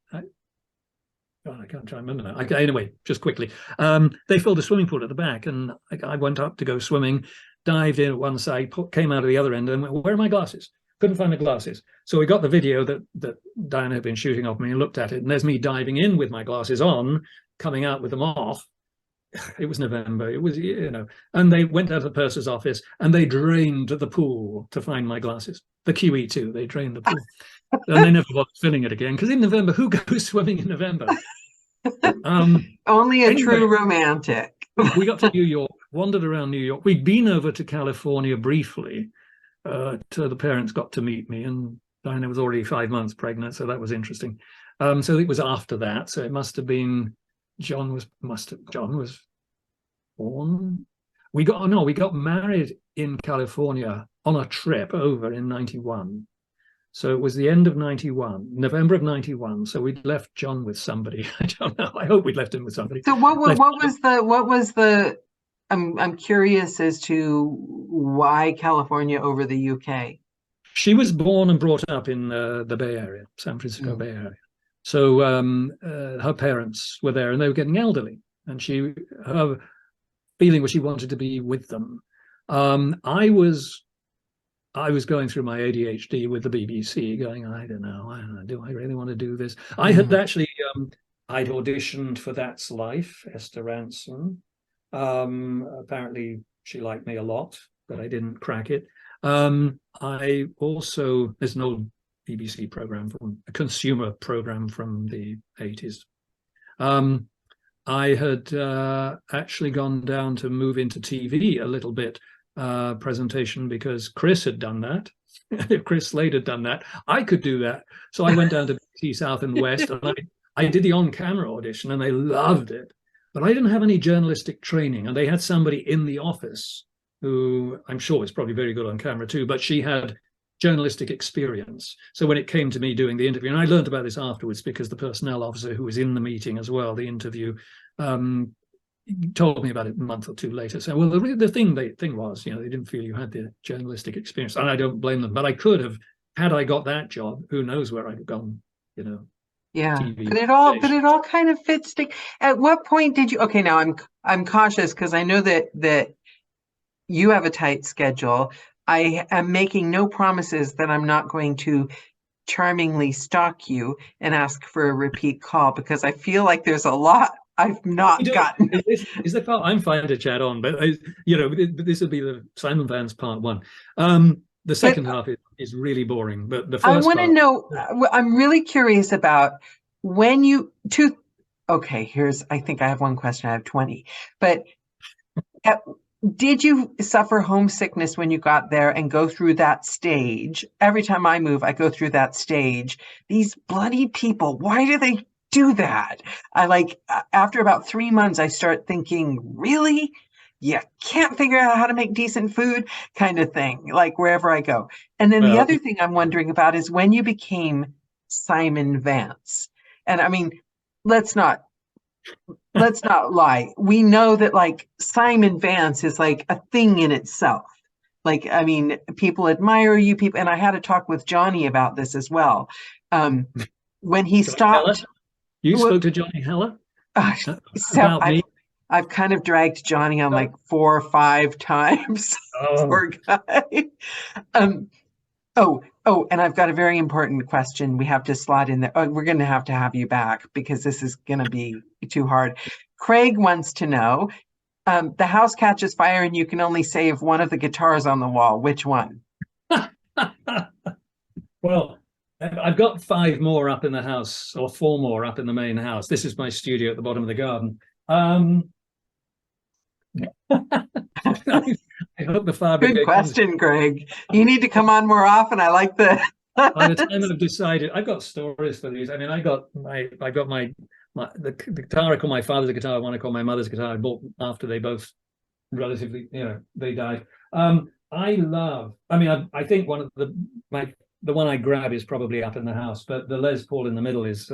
God, I can't try and remember now. Anyway, just quickly, they filled a swimming pool at the back, and I went up to go swimming, dived in at one side, came out of the other end, and went, "Where are my glasses?" Couldn't find my glasses. So we got the video that Diana had been shooting of me and looked at it, and there's me diving in with my glasses on, coming out with them off. It was November. It was, and they went out to the purser's office and they drained the pool to find my glasses. The QE too. They drained the pool. And they never bothered filling it again, because in November, who goes swimming in November? Only a true romantic. We got to New York, wandered around New York. We'd been over to California briefly. The parents got to meet me, and Diana was already 5 months pregnant, so that was interesting. So it was after that. So it must have been John was born. We got married in California on a trip over in 91. So it was the end of 91, November of 91. So we'd left John with somebody. I don't know. I hope we'd left him with somebody. So what was the I'm curious as to why California over the UK. She was born and brought up in the Bay Area, San Francisco Bay Area. So her parents were there, and they were getting elderly, and her feeling was she wanted to be with them. I was going through my ADHD with the BBC, going, I don't know, do I really want to do this? I had actually, I'd auditioned for That's Life, Esther Ransom. Apparently she liked me a lot, but I didn't crack it. I also, there's an old BBC program, a consumer program from the 80s. I had actually gone down to move into TV a little bit, presentation, because Chris had done that. If Chris Slade had done that, I could do that. So I went down to BBC South and West, and I did the on-camera audition, and they loved it. But I didn't have any journalistic training, and they had somebody in the office who I'm sure is probably very good on camera too, but she had journalistic experience. So when it came to me doing the interview, and I learned about this afterwards because the personnel officer who was in the meeting as well, the interview, told me about it a month or two later. So, well, the thing was, they didn't feel you had the journalistic experience, and I don't blame them. But I could have, had I got that job, who knows where I'd have gone, Yeah, TV but it all kind of fits. At what point did you? Okay, now I'm cautious because I know that you have a tight schedule. I am making no promises that I'm not going to charmingly stalk you and ask for a repeat call, because I feel like there's a lot I've not gotten. Is the part I'm fine to chat on, but this will be the Simon Vance part one. The second half is really boring, but the first I want to know. I'm really curious about when you Okay, I think I have one question. I have 20, but did you suffer homesickness when you got there and go through that stage? Every time I move, I go through that stage. These bloody people, why do they do that? After about 3 months, I start thinking, really? You can't figure out how to make decent food, kind of thing, like wherever I go. And then the other thing I'm wondering about is when you became Simon Vance. And I mean, let's not lie. We know that Simon Vance is like a thing in itself. I mean, people admire you, and I had a talk with Johnny about this as well. When he stopped. You spoke to Johnny Heller? About me? I've kind of dragged Johnny on 4 or 5 times. Poor guy. And I've got a very important question we have to slot in there. We're going to have you back because this is going to be too hard. Craig wants to know, the house catches fire and you can only save one of the guitars on the wall. Which one? Well, I've got 5 more up in the house, or 4 more up in the main house. This is my studio at the bottom of the garden. I hope the fire brigade. Good question, Greg. You need to come on more often. I like the. By the time I've decided, I've got stories for these. I mean, I got the guitar I call my father's guitar. I want to call my mother's guitar. I bought after they both relatively, they died. I think one of the one I grab is probably up in the house, but the Les Paul in the middle is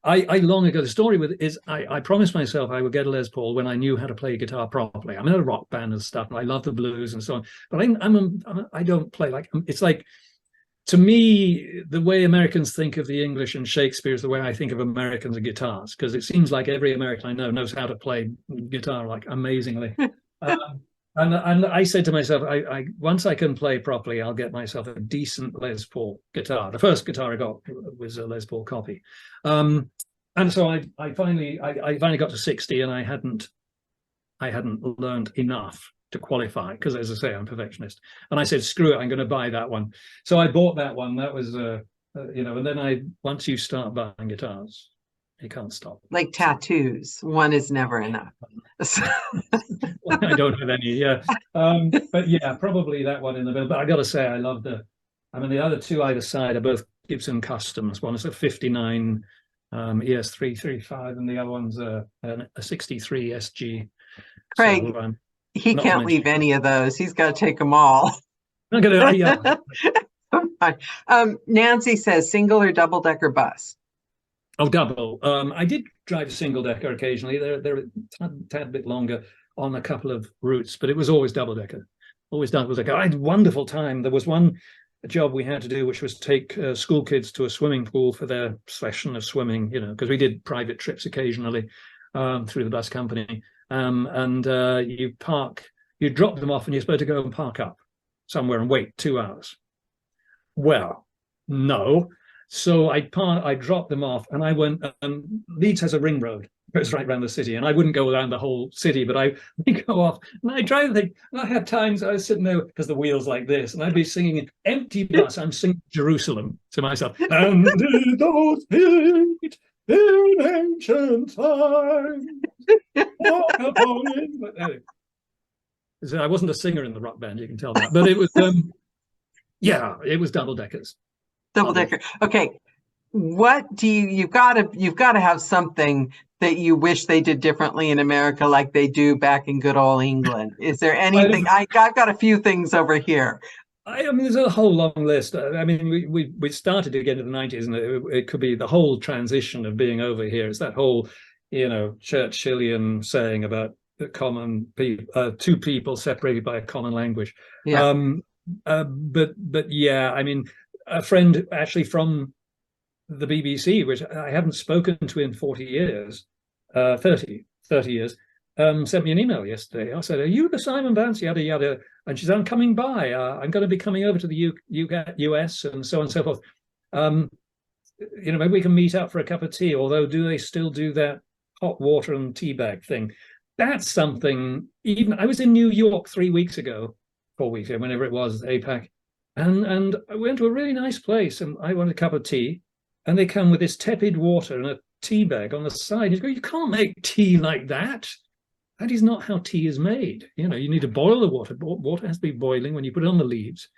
I long ago, the story with is I promised myself I would get a Les Paul when I knew how to play guitar properly. I'm in a rock band and stuff, and I love the blues and so on. But I don't play like, it's like, to me, the way Americans think of the English and Shakespeare is the way I think of Americans and guitars, because it seems like every American I know knows how to play guitar like amazingly. And I said to myself, I once I can play properly, I'll get myself a decent Les Paul guitar. The first guitar I got was a Les Paul copy, and so I finally got to 60, and I hadn't learned enough to qualify, because, as I say, I'm a perfectionist. And I said, screw it, I'm going to buy that one. So I bought that one. That was and then once you start buying guitars, you can't stop. Like tattoos, one is never enough. I don't have any, yeah. But yeah, probably that one in the middle. But I got to say, I love the other two either side are both Gibson Customs. One is a 59 ES335, and the other one's a 63 SG. Craig, so, he can't leave any of those. He's got to take them all. I'm gonna, yeah. Nancy says, single or double decker bus? Oh, double. I did drive a single decker occasionally. They're a tad bit longer on a couple of routes, but it was always double decker. Always double decker. I had a wonderful time. There was one job we had to do, which was take school kids to a swimming pool for their session of swimming, because we did private trips occasionally through the bus company. And you drop them off, and you're supposed to go and park up somewhere and wait 2 hours. Well, no. So I dropped them off, and I went. Leeds has a ring road, it goes right around the city, and I wouldn't go around the whole city, but I go off and I drive the thing. And I had times I was sitting there because the wheel's like this, and I'd be singing empty bus. I'm singing Jerusalem to myself. And those feet in ancient times. Walk upon it. But anyway, so I wasn't a singer in the rock band, you can tell that, but it was yeah, it was double deckers. Double decker. Okay. What do you've got to have something that you wish they did differently in America like they do back in good old England? Is there anything? I've got a few things over here. I mean, there's a whole long list. I mean, we started to get into the 90s, and it could be the whole transition of being over here. It's that whole, Churchillian saying about the common people, two people separated by a common language. Yeah. But yeah, I mean, a friend actually from the BBC, which I haven't spoken to in 40 years, 30 years, sent me an email yesterday. I said, are you the Simon Vance? Yada, yada. And she said, I'm coming by. I'm going to be coming over to the US and so on and so forth. Maybe we can meet up for a cup of tea, although do they still do that hot water and tea bag thing? That's something. Even I was in New York 4 weeks ago, whenever it was, APAC. And I went to a really nice place, and I wanted a cup of tea, and they come with this tepid water and a tea bag on the side. You go, you can't make tea like that. That is not how tea is made. You need to boil the water. Water has to be boiling when you put it on the leaves.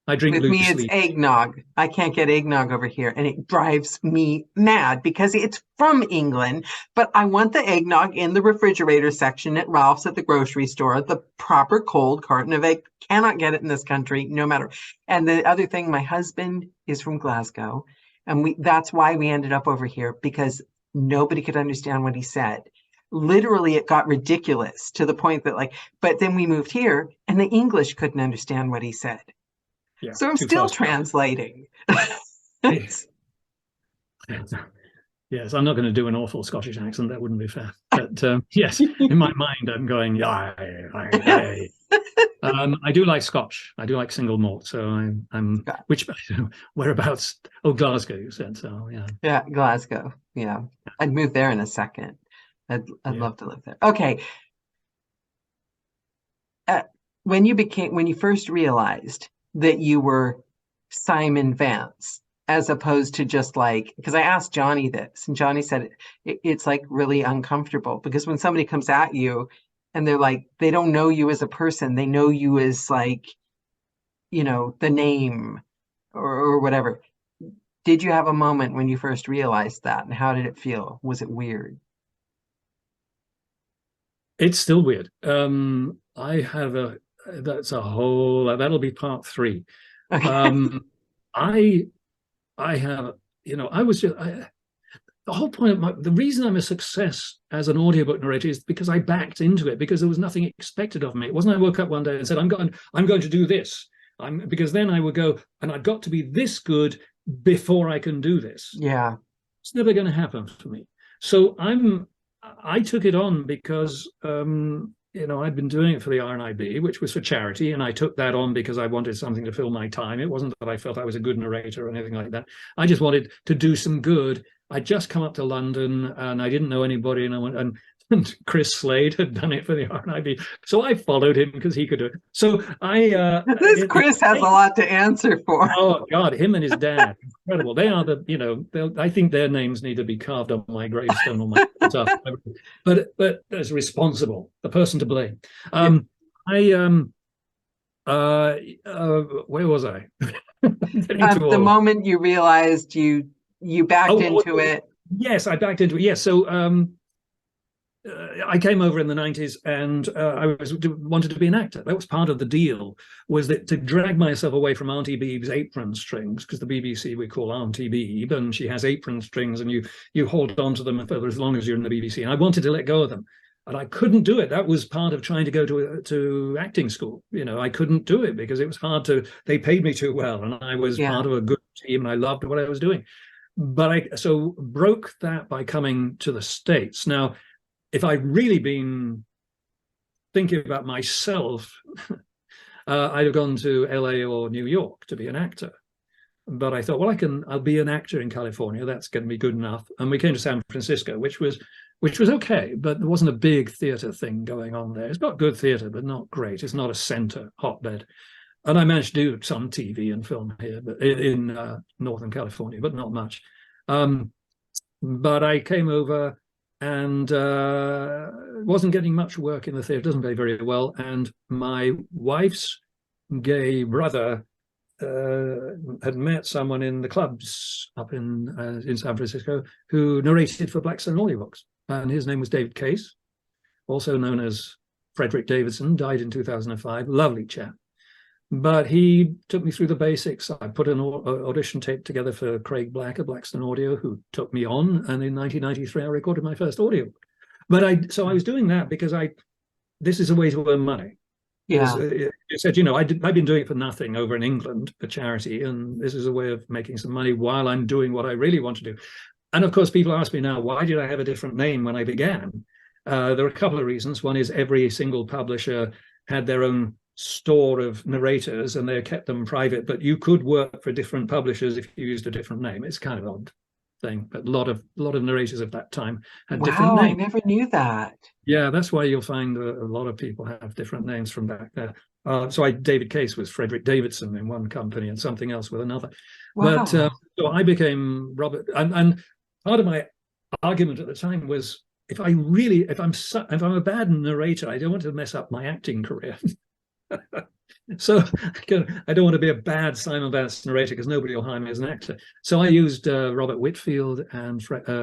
I drink with me, it's eggnog. I can't get eggnog over here, and it drives me mad because it's from England, but I want the eggnog in the refrigerator section at Ralph's at the grocery store, the proper cold carton of egg. Cannot get it in this country, no matter. And the other thing, my husband is from Glasgow, and that's why we ended up over here, because nobody could understand what he said. Literally, it got ridiculous to the point that but then we moved here, and the English couldn't understand what he said. Yeah, so I'm still translating. Yes, I'm not going to do an awful Scottish accent. That wouldn't be fair. But yes, in my mind, I'm going, yeah. I do like Scotch. I do like single malt. So I'm which whereabouts? Oh, Glasgow, you said. So yeah. Yeah, Glasgow. Yeah, I'd move there in a second. I'd love to live there. Okay. When you first realized that you were Simon Vance, as opposed to just because I asked Johnny this, and Johnny said it's really uncomfortable, because when somebody comes at you and they're they don't know you as a person, they know you as the name or whatever. Did you have a moment when you first realized that, and how did it feel? Was it weird? It's still weird. I have that'll be part 3. Okay. I have, the whole point of the reason I'm a success as an audiobook narrator is because I backed into it, because there was nothing expected of me. It wasn't I woke up one day and said, I'm going to do this. Because then I would go, and I've got to be this good before I can do this. Yeah. It's never going to happen for me. So I took it on because I'd been doing it for the RNIB, which was for charity, and I took that on because I wanted something to fill my time. It wasn't that I felt I was a good narrator or anything like that. I just wanted to do some good. I'd just come up to London and I didn't know anybody, and I went, and Chris Slade had done it for the RNIB, so I followed him because he could do it. So Chris has a lot to answer for. Oh God, him and his dad, incredible. They are I think their names need to be carved on my gravestone on my stuff. But as responsible, the person to blame. Where was I? The moment you realized you backed into it. Yes, I backed into it. Yes, so. I came over in the 90s and I wanted to be an actor. That was part of the deal, was that to drag myself away from Auntie Beebe's apron strings, because the BBC we call Auntie Beebe, and she has apron strings and you hold on to them for as long as you're in the BBC. And I wanted to let go of them. And I couldn't do it. That was part of trying to go to acting school. I couldn't do it because it was hard they paid me too well. And I was part of a good team and I loved what I was doing. But I broke that by coming to the States. Now, if I'd really been thinking about myself, I'd have gone to LA or New York to be an actor. But I thought, well, I'll be an actor in California. That's going to be good enough. And we came to San Francisco, which was okay, but there wasn't a big theater thing going on there. It's got good theater, but not great. It's not a center hotbed. And I managed to do some TV and film here, but in Northern California, but not much. But I came over and wasn't getting much work in the theatre, doesn't pay very well. And my wife's gay brother had met someone in the clubs up in San Francisco who narrated for Blackstone Audiobooks. And his name was David Case, also known as Frederick Davidson, died in 2005, lovely chap. But he took me through the basics. I put an audition tape together for Craig Black at Blackstone Audio, who took me on. And in 1993, I recorded my first audiobook. But I was doing that because this is a way to earn money. Yeah. You said, I've been doing it for nothing over in England for charity. And this is a way of making some money while I'm doing what I really want to do. And of course, people ask me now, why did I have a different name when I began? There are a couple of reasons. One is every single publisher had their own store of narrators and they kept them private, but you could work for different publishers if you used a different name. It's kind of an odd thing, but a lot of narrators of that time had different names. I never knew that. Yeah, that's why you'll find a lot of people have different names from back there. David Case was Frederick Davidson in one company and something else with another. Wow. But so I became Robert, and part of my argument at the time was if I'm a bad narrator, I don't want to mess up my acting career. So I don't want to be a bad Simon Vance narrator because nobody will hire me as an actor. So I used Robert Whitfield and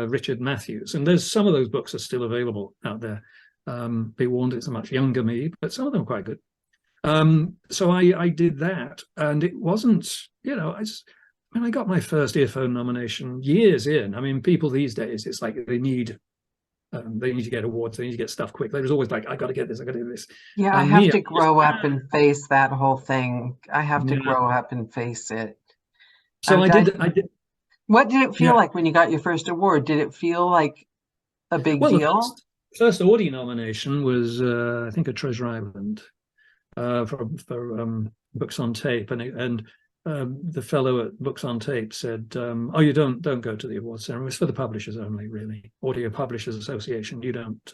Richard Matthews, and there's some of those books are still available out there. Be warned, it's a much younger me, but some of them are quite good. So I did that, and it wasn't, I got my first earphone nomination years in. I mean, people these days, it's like they need to get awards, they need to get stuff quick. There's always like, I got to get this, I got to do this. Yeah, I have to grow up and face that whole thing. I have to grow up and face it. So I did. What did it feel like when you got your first award? Did it feel like a big deal? First Audie nomination was, I think, at Treasure Island for Books on Tape, and the fellow at Books on Tape said, "Oh, you don't go to the awards ceremony. It's for the publishers only, really. Audio Publishers Association. You don't.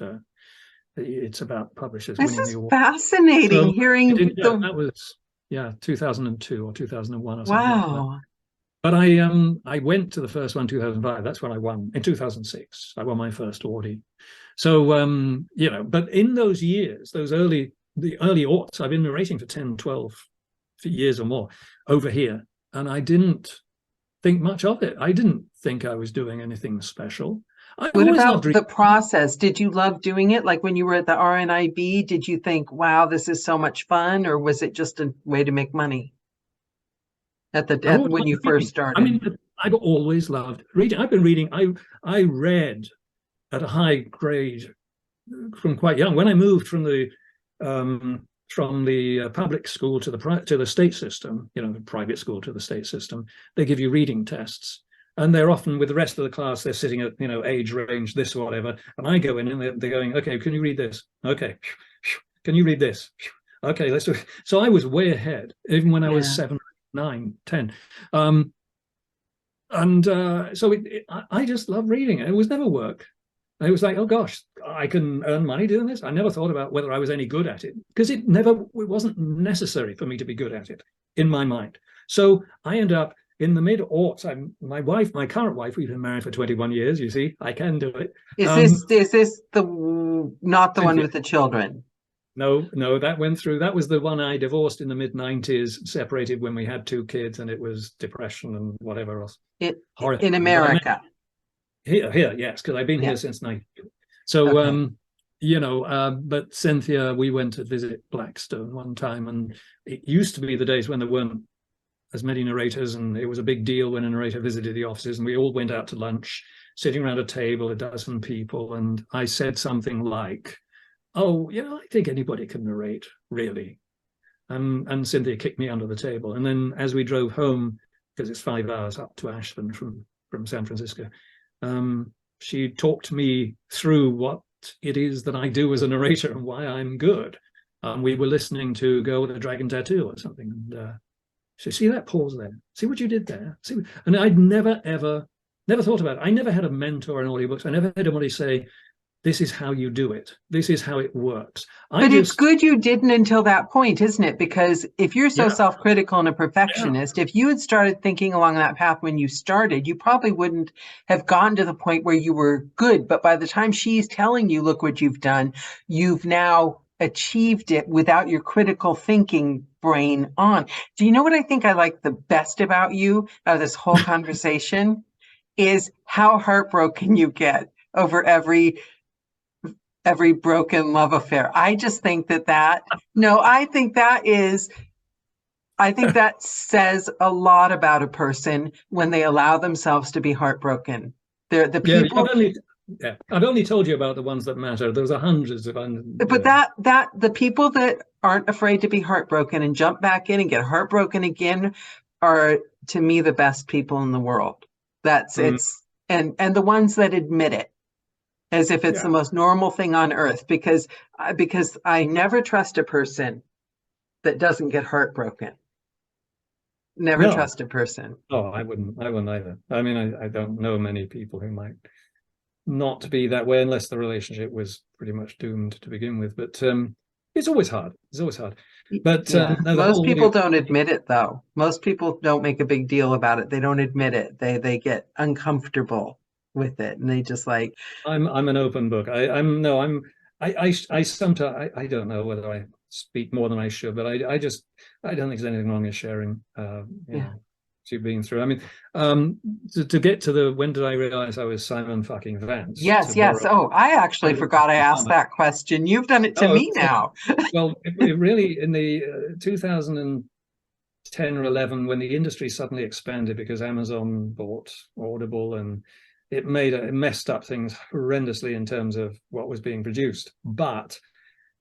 It's about publishers winning the award." Fascinating hearing. That was 2002 or 2001 or something. Wow. Like that. But I went to the first one, 2005. That's when I won. In 2006, I won my first Audie. So but in those years, the early aughts, I've been narrating for 10, 12 years or more over here, and I didn't think much of it. I didn't think I was doing anything special. What about the process? Did you love doing it? Like when you were at the RNIB, did you think, wow, this is so much fun, or was it just a way to make money when you first started? I mean, I've always loved reading. I've been reading. I read at a high grade from quite young. When I moved from the public school to the state system, the private school to the state system, they give you reading tests, and they're often with the rest of the class. They're sitting at age range this or whatever, and I go in and they're going, okay, can you read this? Okay, can you read this? Okay, let's do it. So I was way ahead, even when I was 7, 9, 10. So I just love reading. It was never work. It was like, oh gosh, I can earn money doing this. I never thought about whether I was any good at it, because it wasn't necessary for me to be good at it in my mind. So I end up in the mid-aughts. My current wife, we've been married for 21 years. You see, I can do it. Is this not the one with the children? No, that went through. That was the one I divorced in the mid-90s, separated when we had 2 kids, and it was depression and whatever else. In America. Here, yes, because I've been here since 92. So, okay. But Cynthia, we went to visit Blackstone one time, and it used to be the days when there weren't as many narrators, and it was a big deal when a narrator visited the offices, and we all went out to lunch, sitting around a table, a dozen people, and I said something like, oh, I think anybody can narrate, really. And Cynthia kicked me under the table. And then as we drove home, because it's 5 hours up to Ashland from San Francisco, she talked me through what it is that I do as a narrator and why I'm good. We were listening to Girl with a Dragon Tattoo or something. And she said, see that pause there? See what you did there? And I'd never thought about it. I never had a mentor in audiobooks. I never had anybody say, this is how you do it. This is how it works. But it's good you didn't until that point, isn't it? Because if you're so self-critical and a perfectionist, if you had started thinking along that path when you started, you probably wouldn't have gotten to the point where you were good. But by the time she's telling you, look what you've done, you've now achieved it without your critical thinking brain on. Do you know what I think I like the best about you out of this whole conversation? Is how heartbroken you get over every broken love affair. I just think I think that says a lot about a person when they allow themselves to be heartbroken. They're the people. I've only told you about the ones that matter. Those are hundreds of. But that the people that aren't afraid to be heartbroken and jump back in and get heartbroken again are, to me, the best people in the world. It's and the ones that admit it, as if it's the most normal thing on earth, because I never trust a person that doesn't get heartbroken. Never trust a person. Oh, I wouldn't either. I mean, I don't know many people who might not be that way unless the relationship was pretty much doomed to begin with. But it's always hard. But most people don't admit it, though. Most people don't make a big deal about it. They don't admit it. They get uncomfortable with it, and they just like. I'm an open book. I sometimes I don't know whether I speak more than I should, but I don't think there's anything wrong in sharing. You've been through. I mean, to get to when did I realize I was Simon fucking Vance? Yes. Oh, I actually forgot I asked that question. You've done it to me now. Well, it really, in the 2010 or 11, when the industry suddenly expanded because Amazon bought Audible, and it messed up things horrendously in terms of what was being produced, but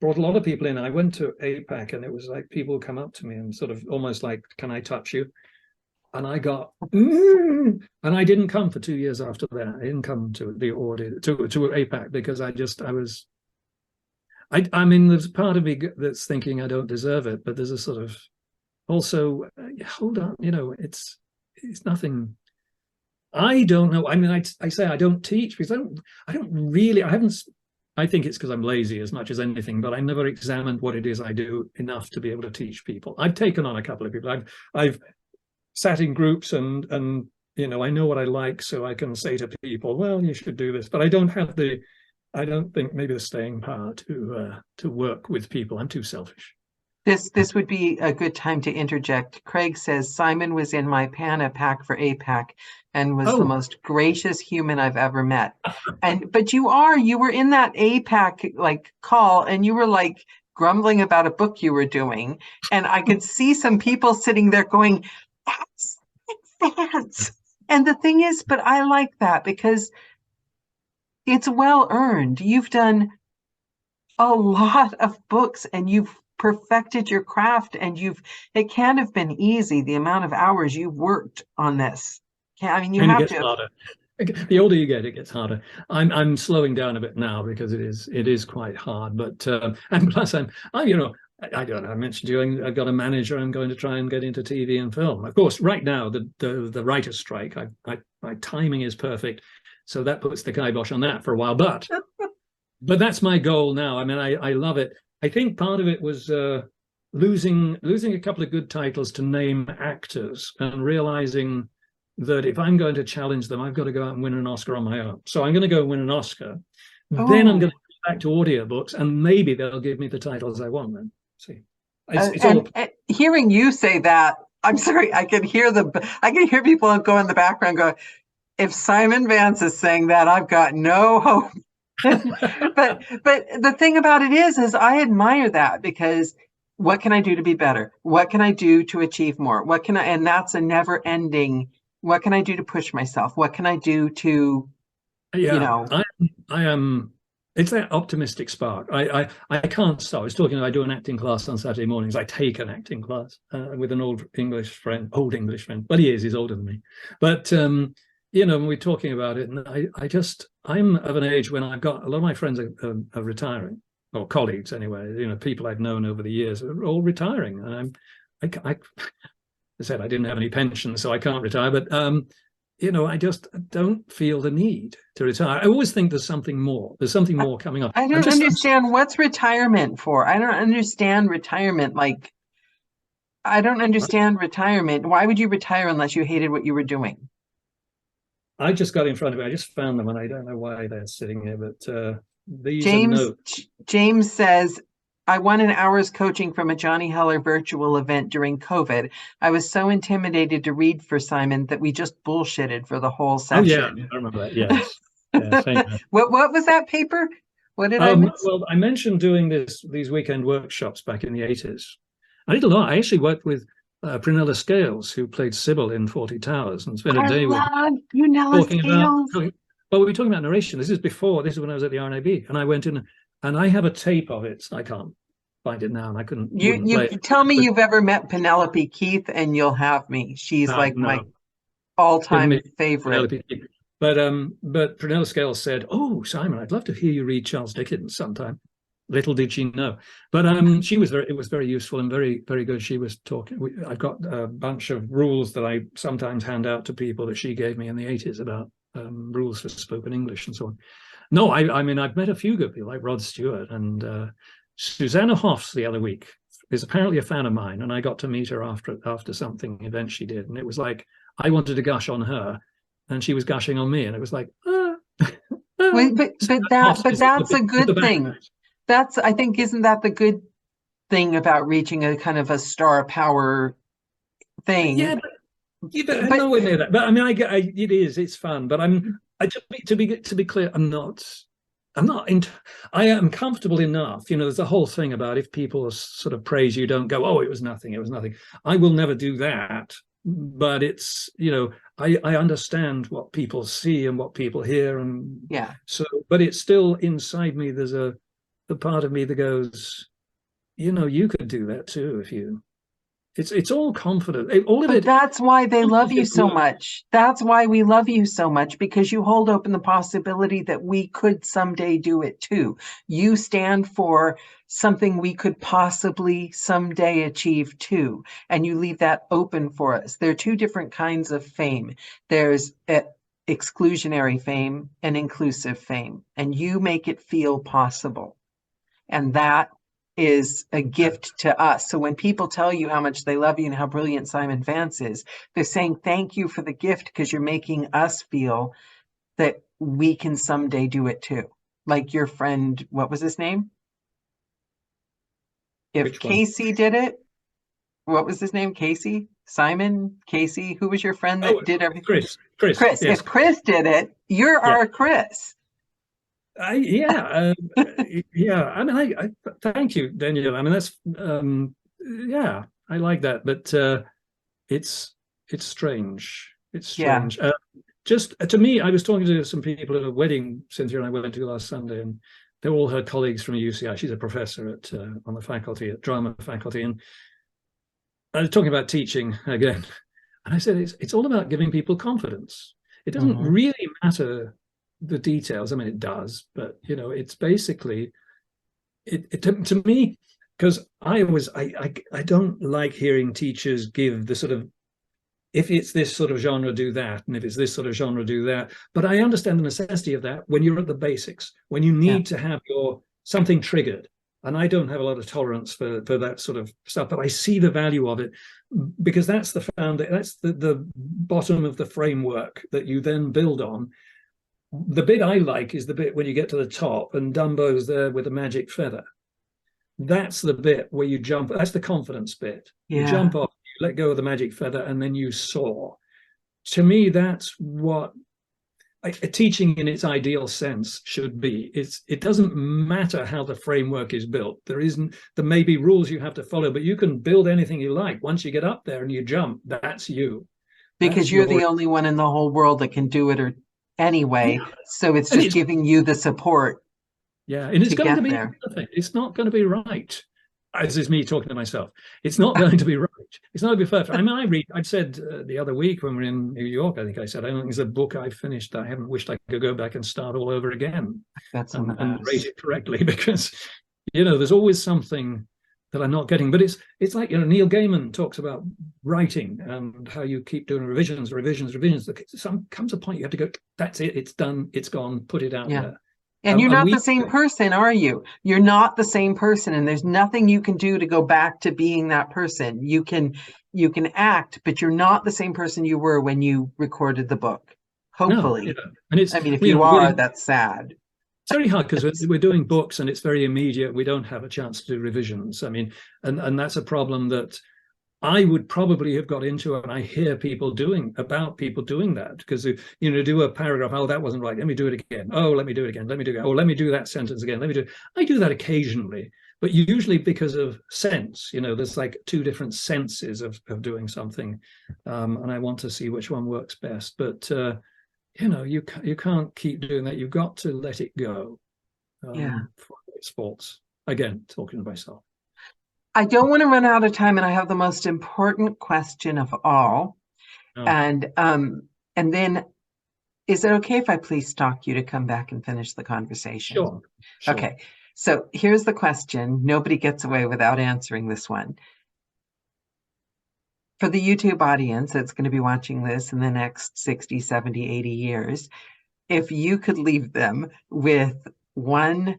brought a lot of people in. I went to APAC, and it was like people come up to me and sort of almost like, can I touch you? And I got, and I didn't come for 2 years after that. I didn't come to the audit, to APAC, because I mean, there's part of me that's thinking I don't deserve it, but there's a sort of also, hold on, it's nothing. I don't know. I mean, I say I don't teach because I think it's because I'm lazy as much as anything, but I never examined what it is I do enough to be able to teach people. I've taken on a couple of people. I've sat in groups and I know what I like, so I can say to people, well, you should do this, but I don't think maybe the staying power to work with people. I'm too selfish. This would be a good time to interject. Craig says, Simon was in my PANA pack for APAC and was the most gracious human I've ever met. But you were in that APAC call, and you were like grumbling about a book you were doing. And I could see some people sitting there going, that's Vance. And the thing is, but I like that because it's well earned. You've done a lot of books and you've perfected your craft, and it can't have been easy, the amount of hours you've worked on this. I mean, you And it have gets to have. harder. The older you get, it gets harder. I'm slowing down a bit now because it is quite hard. But and plus I don't know. I mentioned to you I've got a manager. I'm going to try and get into TV and film. Of course, right now the writer's strike. My timing is perfect, so that puts the kibosh on that for a while. But that's my goal now. I mean, I love it. I think part of it was losing a couple of good titles to name actors and realizing that if I'm going to challenge them, I've got to go out and win an Oscar on my own. So I'm going to go win an Oscar. Then I'm going to go back to audiobooks, and maybe they'll give me the titles I want. Then see, it's all. And hearing you say that, I'm sorry, I can hear people go in the background go, if Simon Vance is saying that, I've got no hope. but the thing about it is I admire that, because what can I do to be better? What can I do to achieve more? And that's a never ending. What can I do to push myself? What can I do to, I am. It's that optimistic spark. I can't stop. I was talking. I do an acting class on Saturday mornings. I take an acting class with an old English friend, but he's older than me. But we're talking about it, and I'm of an age when I've got a lot of my friends are retiring, or colleagues anyway. People I've known over the years are all retiring, and I said I didn't have any pension, so I can't retire. But I just don't feel the need to retire. I always think there's something more. There's something more coming up. I don't understand what's retirement for. I don't understand retirement. Like, I don't understand retirement. Why would you retire unless you hated what you were doing? I just got in front of it. I just found them, and I don't know why they're sitting here, but these are notes. James says, I won an hour's coaching from a Johnny Heller virtual event during COVID. I was so intimidated to read for Simon that we just bullshitted for the whole session. Oh, yeah, I remember that, yes. Yeah, what was that paper? What did I miss? Well, I mentioned doing these weekend workshops back in the 80s. I did a lot. I actually worked with Prunella Scales, who played Sybil in 40 Towers, and spent a day with Prunella Scales. Well, we were talking about narration. This is when I was at the RNAB, and I went in, and I have a tape of it. I can't find it now, and I couldn't. You tell me you've ever met Penelope Keith, and you'll have me. She's my all-time favorite. But Prunella Scales said, "Oh, Simon, I'd love to hear you read Charles Dickens sometime." Little did she know, but it was very useful and very, very good. She was talking. I've got a bunch of rules that I sometimes hand out to people that she gave me in the 80s about rules for spoken English and so on. No, I mean, I've met a few good people like Rod Stewart, and Susanna Hoffs the other week is apparently a fan of mine, and I got to meet her after something event she did, and it was like I wanted to gush on her, and she was gushing on me, and it was like, but that's a good thing. I think, isn't that the good thing about reaching a kind of a star power thing? Yeah, but nowhere near that. But I mean, it's fun. But to be clear, I am comfortable enough. There's a whole thing about if people sort of praise you, don't go, oh, it was nothing. I will never do that. But it's, I understand what people see and what people hear. And yeah. So, but it's still inside me. There's the part of me that goes, you could do that too if you. It's all confident. All of it. That's why they love you so much. That's why we love you so much, because you hold open the possibility that we could someday do it too. You stand for something we could possibly someday achieve too, and you leave that open for us. There are two different kinds of fame. There's exclusionary fame and inclusive fame, and you make it feel possible. And that is a gift to us. So when people tell you how much they love you and how brilliant Simon Vance is, they're saying thank you for the gift, because you're making us feel that we can someday do it too. Like your friend, what was his name? If Casey did it, what was his name? Casey? Simon? Casey? Who was your friend that did everything? Chris. Yes. If Chris did it, you're our Chris. Yeah. I mean, I thank you, Daniela. I mean, that's I like that, but it's strange. It's Yeah. strange. Just to me, I was talking to some people at a wedding Cynthia and I went to last Sunday, and they're all her colleagues from UCI. She's a professor at on the faculty, at drama faculty, and I was talking about teaching again. And I said, it's all about giving people confidence. It doesn't really matter the details. I mean, it does, but you know, it's basically to me, because I don't like hearing teachers give the sort of, if it's this sort of genre, do that, and if it's this sort of genre, do that. But I understand the necessity of that when you're at the basics, when you need to have your something triggered. And I don't have a lot of tolerance for that sort of stuff, but I see the value of it, because that's that's the bottom of the framework that you then build on. The bit I like is the bit when you get to the top and Dumbo's there with a magic feather. That's the bit where you jump. That's the confidence bit. You jump off, you let go of the magic feather, and then you soar. To me, that's what a teaching in its ideal sense should be. It doesn't matter how the framework is built. There may be rules you have to follow, but you can build anything you like. Once you get up there and you jump, that's you. Because you're the only one in the whole world that can do it anyway. Yeah. So it's just giving you the support. Yeah, and it's going to be perfect. It's not going to be right. As is me talking to myself. It's not going to be right. It's not going to be perfect. I mean, I said the other week when we were in New York, I think I said, I don't think it's a book I finished. I haven't wished I could go back and start all over again. That's and rate it correctly, because, you know, there's always something that I'm not getting. But it's like, you know, Neil Gaiman talks about writing and how you keep doing revisions. Some comes a point you have to go, that's it, it's done, it's gone, put it out there. And you're not the same person, are you? You're not the same person, and there's nothing you can do to go back to being that person. You can act, but you're not the same person you were when you recorded the book. Hopefully. No, and it's, I mean, if you are, that's sad. It's very hard because we're doing books and it's very immediate. We don't have a chance to do revisions. I mean, and that's a problem that I would probably have got into, and I hear people doing that, because, you know, do a paragraph, oh, that wasn't right, let me do it again, oh, let me do it again, let me do it, oh, let me do that sentence again, I do that occasionally, but usually because of sense. You know, there's like two different senses of doing something, and I want to see which one works best. But you know, you can't keep doing that. You've got to let it go. For sports, again, talking to myself. I don't want to run out of time, and I have the most important question of all. Oh. And then, is it okay if I please stalk you to come back and finish the conversation? Sure. Okay. So here's the question. Nobody gets away without answering this one. For the YouTube audience that's going to be watching this in the next 60, 70, 80 years, if you could leave them with one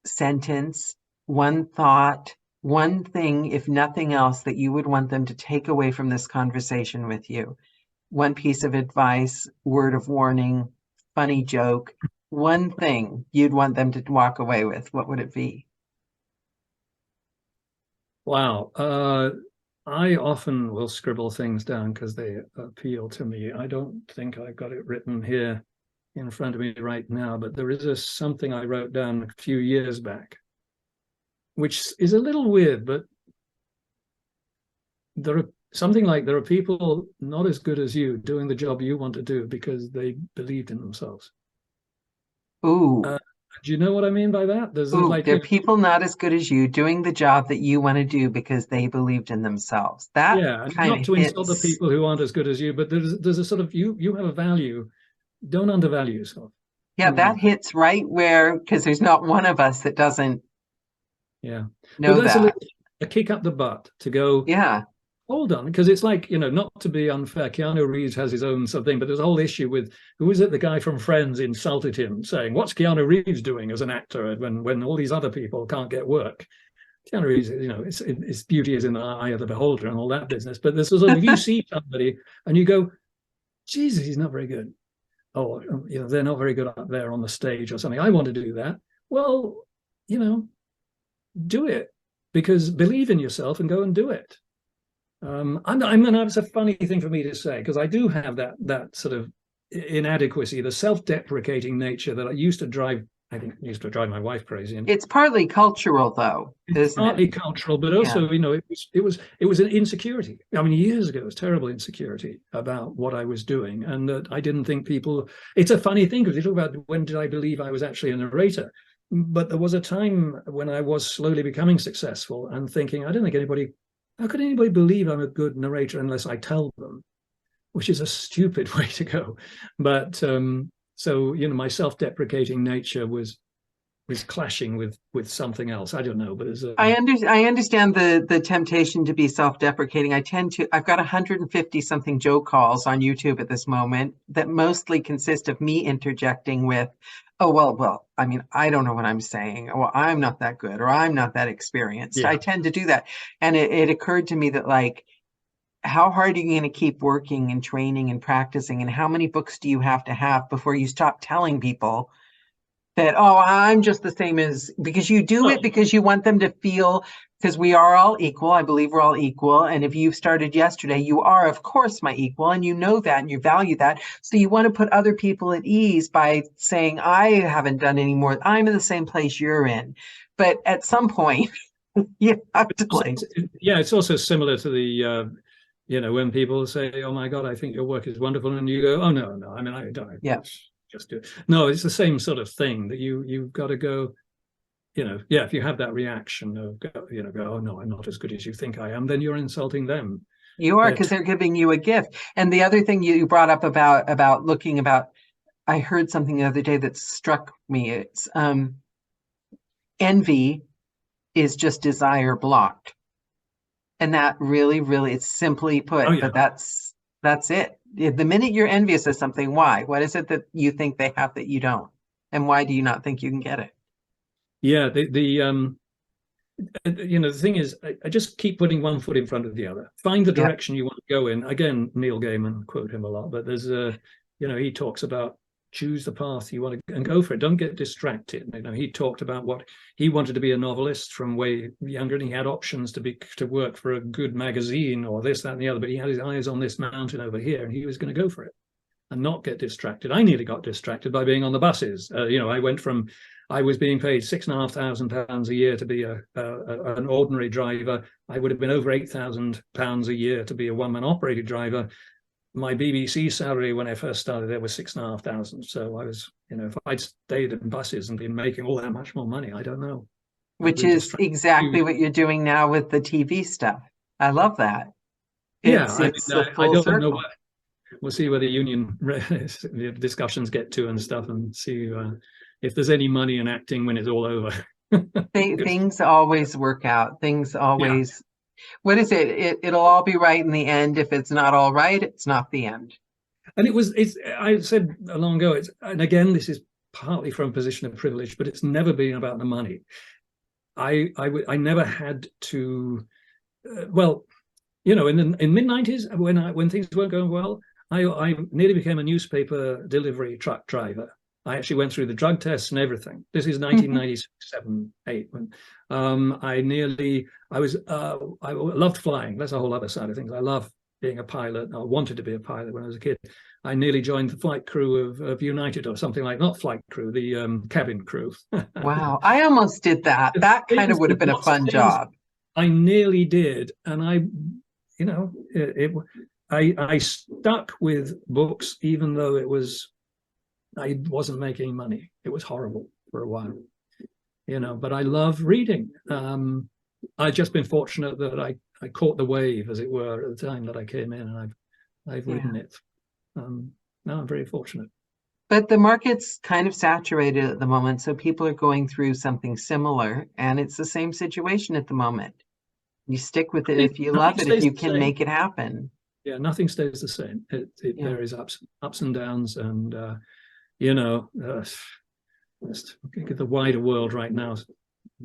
sentence, one thought, one thing, if nothing else, that you would want them to take away from this conversation with you, one piece of advice, word of warning, funny joke, one thing you'd want them to walk away with, what would it be? Wow. I often will scribble things down because they appeal to me. I don't think I've got it written here in front of me right now, but there is something I wrote down a few years back, which is a little weird, but there are people not as good as you doing the job you want to do because they believed in themselves. Ooh. Do you know what I mean by that? There are people not as good as you doing the job that you want to do because they believed in themselves. That not to insult the people who aren't as good as you, but there's a sort of, you have a value. Don't undervalue yourself. Yeah, that hits right where, because there's not one of us that doesn't know that. A kick up the butt to go, hold on, because it's like, you know, not to be unfair, Keanu Reeves has his own something, but there's a whole issue with, who is it, the guy from Friends insulted him saying, what's Keanu Reeves doing as an actor when all these other people can't get work? Keanu Reeves, you know, its beauty is in the eye of the beholder and all that business. But this is, if you see somebody and you go, Jesus, he's not very good, or, you know, they're not very good up there on the stage or something, I want to do that. Well, you know, do it, because believe in yourself and go and do it. It's a funny thing for me to say, because I do have that sort of inadequacy, the self-deprecating nature that I used to drive I think used to drive my wife crazy. And It's partly cultural, though, it's isn't partly it? cultural, but Yeah. also, it was an insecurity. I mean, years ago, it was terrible insecurity about what I was doing, and that I didn't think people. It's a funny thing because you talk about when did I believe I was actually a narrator, but there was a time when I was slowly becoming successful and thinking, I don't think anybody. How could anybody believe I'm a good narrator unless I tell them? Which is a stupid way to go. But so my self-deprecating nature was clashing with something else. I don't know, but there's I understand the temptation to be self-deprecating. I've got 150 something joke calls on YouTube at this moment that mostly consist of me interjecting with, oh, well, I mean, I don't know what I'm saying. Well, I'm not that good, or I'm not that experienced. I yeah. tend to do that. And it occurred to me that, like, how hard are you going to keep working and training and practicing? And how many books do you have to have before you stop telling people that, oh, I'm just the same as, because you do it Oh, because you want them to feel, because we are all equal. I believe we're all equal. And if you started yesterday, you are, of course, my equal. And you know that and you value that. So you want to put other people at ease by saying, I haven't done any more. I'm in the same place you're in. But at some point, you have to like, yeah, it's also similar to the when people say, "Oh my God, I think your work is wonderful," and you go, "Oh no, no, I mean, I don't yeah. just do it." No, it's the same sort of thing that you've got to go. Yeah, if you have that reaction of oh no, I'm not as good as you think I am, then you're insulting them. You are, because But they're giving you a gift. And the other thing you brought up about looking about, I heard something the other day that struck me. It's envy is just desire blocked. And that really, really, it's simply oh put, yeah, but that's it. The minute you're envious of something, why? What is it that you think they have that you don't? And why do you not think you can get it? yeah. The thing is, I just keep putting one foot in front of the other. Find the Yeah. direction you want to go in. Again, Neil Gaiman, quote him a lot, but there's he talks about choose the path you want to and go for it. Don't get distracted. He talked about what he wanted to be a novelist from way younger, and he had options to work for a good magazine or this, that, and the other. But he had his eyes on this mountain over here, and he was going to go for it and not get distracted. I nearly got distracted by being on the buses. I was being paid £6,500 a year to be an ordinary driver. I would have been over £8,000 a year to be a one-man operated driver. My BBC salary when I first started there was £6,500. So I was, if I'd stayed in buses and been making all that much more money, I don't know. Which is exactly what you're doing now with the TV stuff. I love that. Yeah, It's a I full don't know circle. what we'll see where the union discussions get to and stuff, and see if there's any money in acting when it's all over. Things always work out. Things Yeah, always, what is it? It'll all be right in the end. If it's not all right, it's not the end. and I said a long ago, and again, this is partly from a position of privilege, but it's never been about the money. I never had to, well, in mid-90s when things weren't going well, I nearly became a newspaper delivery truck driver. I actually went through the drug tests and everything. This is 1997, 8. When I loved flying. That's a whole other side of things. I love being a pilot. I wanted to be a pilot when I was a kid. I nearly joined the flight crew of United or something like, not flight crew, the cabin crew. Wow, I almost did that. That kind of would have been a Lots of fun things job. I nearly did, and I stuck with books even though I wasn't making money. It was horrible for a while, but I love reading. I've just been fortunate that I caught the wave, as it were, at the time that I came in, and I've ridden it. Now I'm very fortunate. But the market's kind of saturated at the moment, so people are going through something similar, and it's the same situation at the moment. You stick with it if you love it, if you can make it happen. Yeah, nothing stays the same. It varies ups and downs, and the wider world right now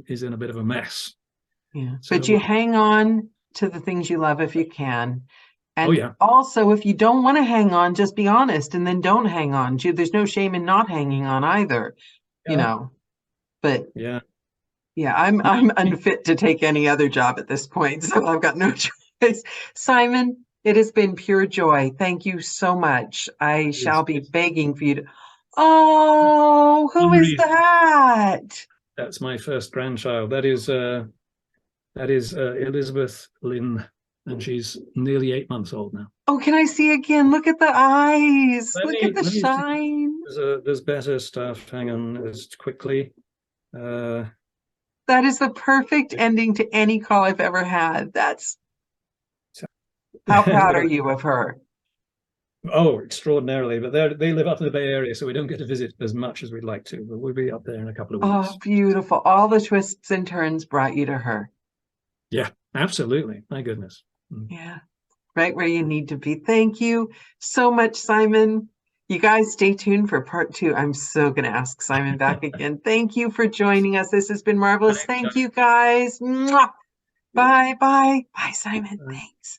is in a bit of a mess. Yeah. So, but you hang on to the things you love if you can. And also, if you don't want to hang on, just be honest and then don't hang on. There's no shame in not hanging on either, But I'm unfit to take any other job at this point, so I've got no choice. Simon, it has been pure joy. Thank you so much. I shall be begging for you to. Oh, who One is reason. that? That's my first grandchild. That is Elizabeth Lynn, and she's nearly 8 months old now. Oh, can I see again? Look at the eyes. Let Look at me the let me see. shine. There's better stuff. Hang on, just quickly. Uh, That is the perfect ending to any call I've ever had. That's how proud are well, you of her? oh, extraordinarily! But they live up in the Bay Area, so we don't get to visit as much as we'd like to. But we'll be up there in a couple of Oh, weeks. beautiful. All the twists and turns brought you to her. Yeah, absolutely. My goodness. Mm. Yeah, right where you need to be. Thank you so much, Simon. You guys stay tuned for part 2. I'm so going to ask Simon back again. Thank you for joining us. This has been marvelous. Thanks, Thank you, guys. Mwah. Bye, bye. Bye, Simon. Sharon. Thanks.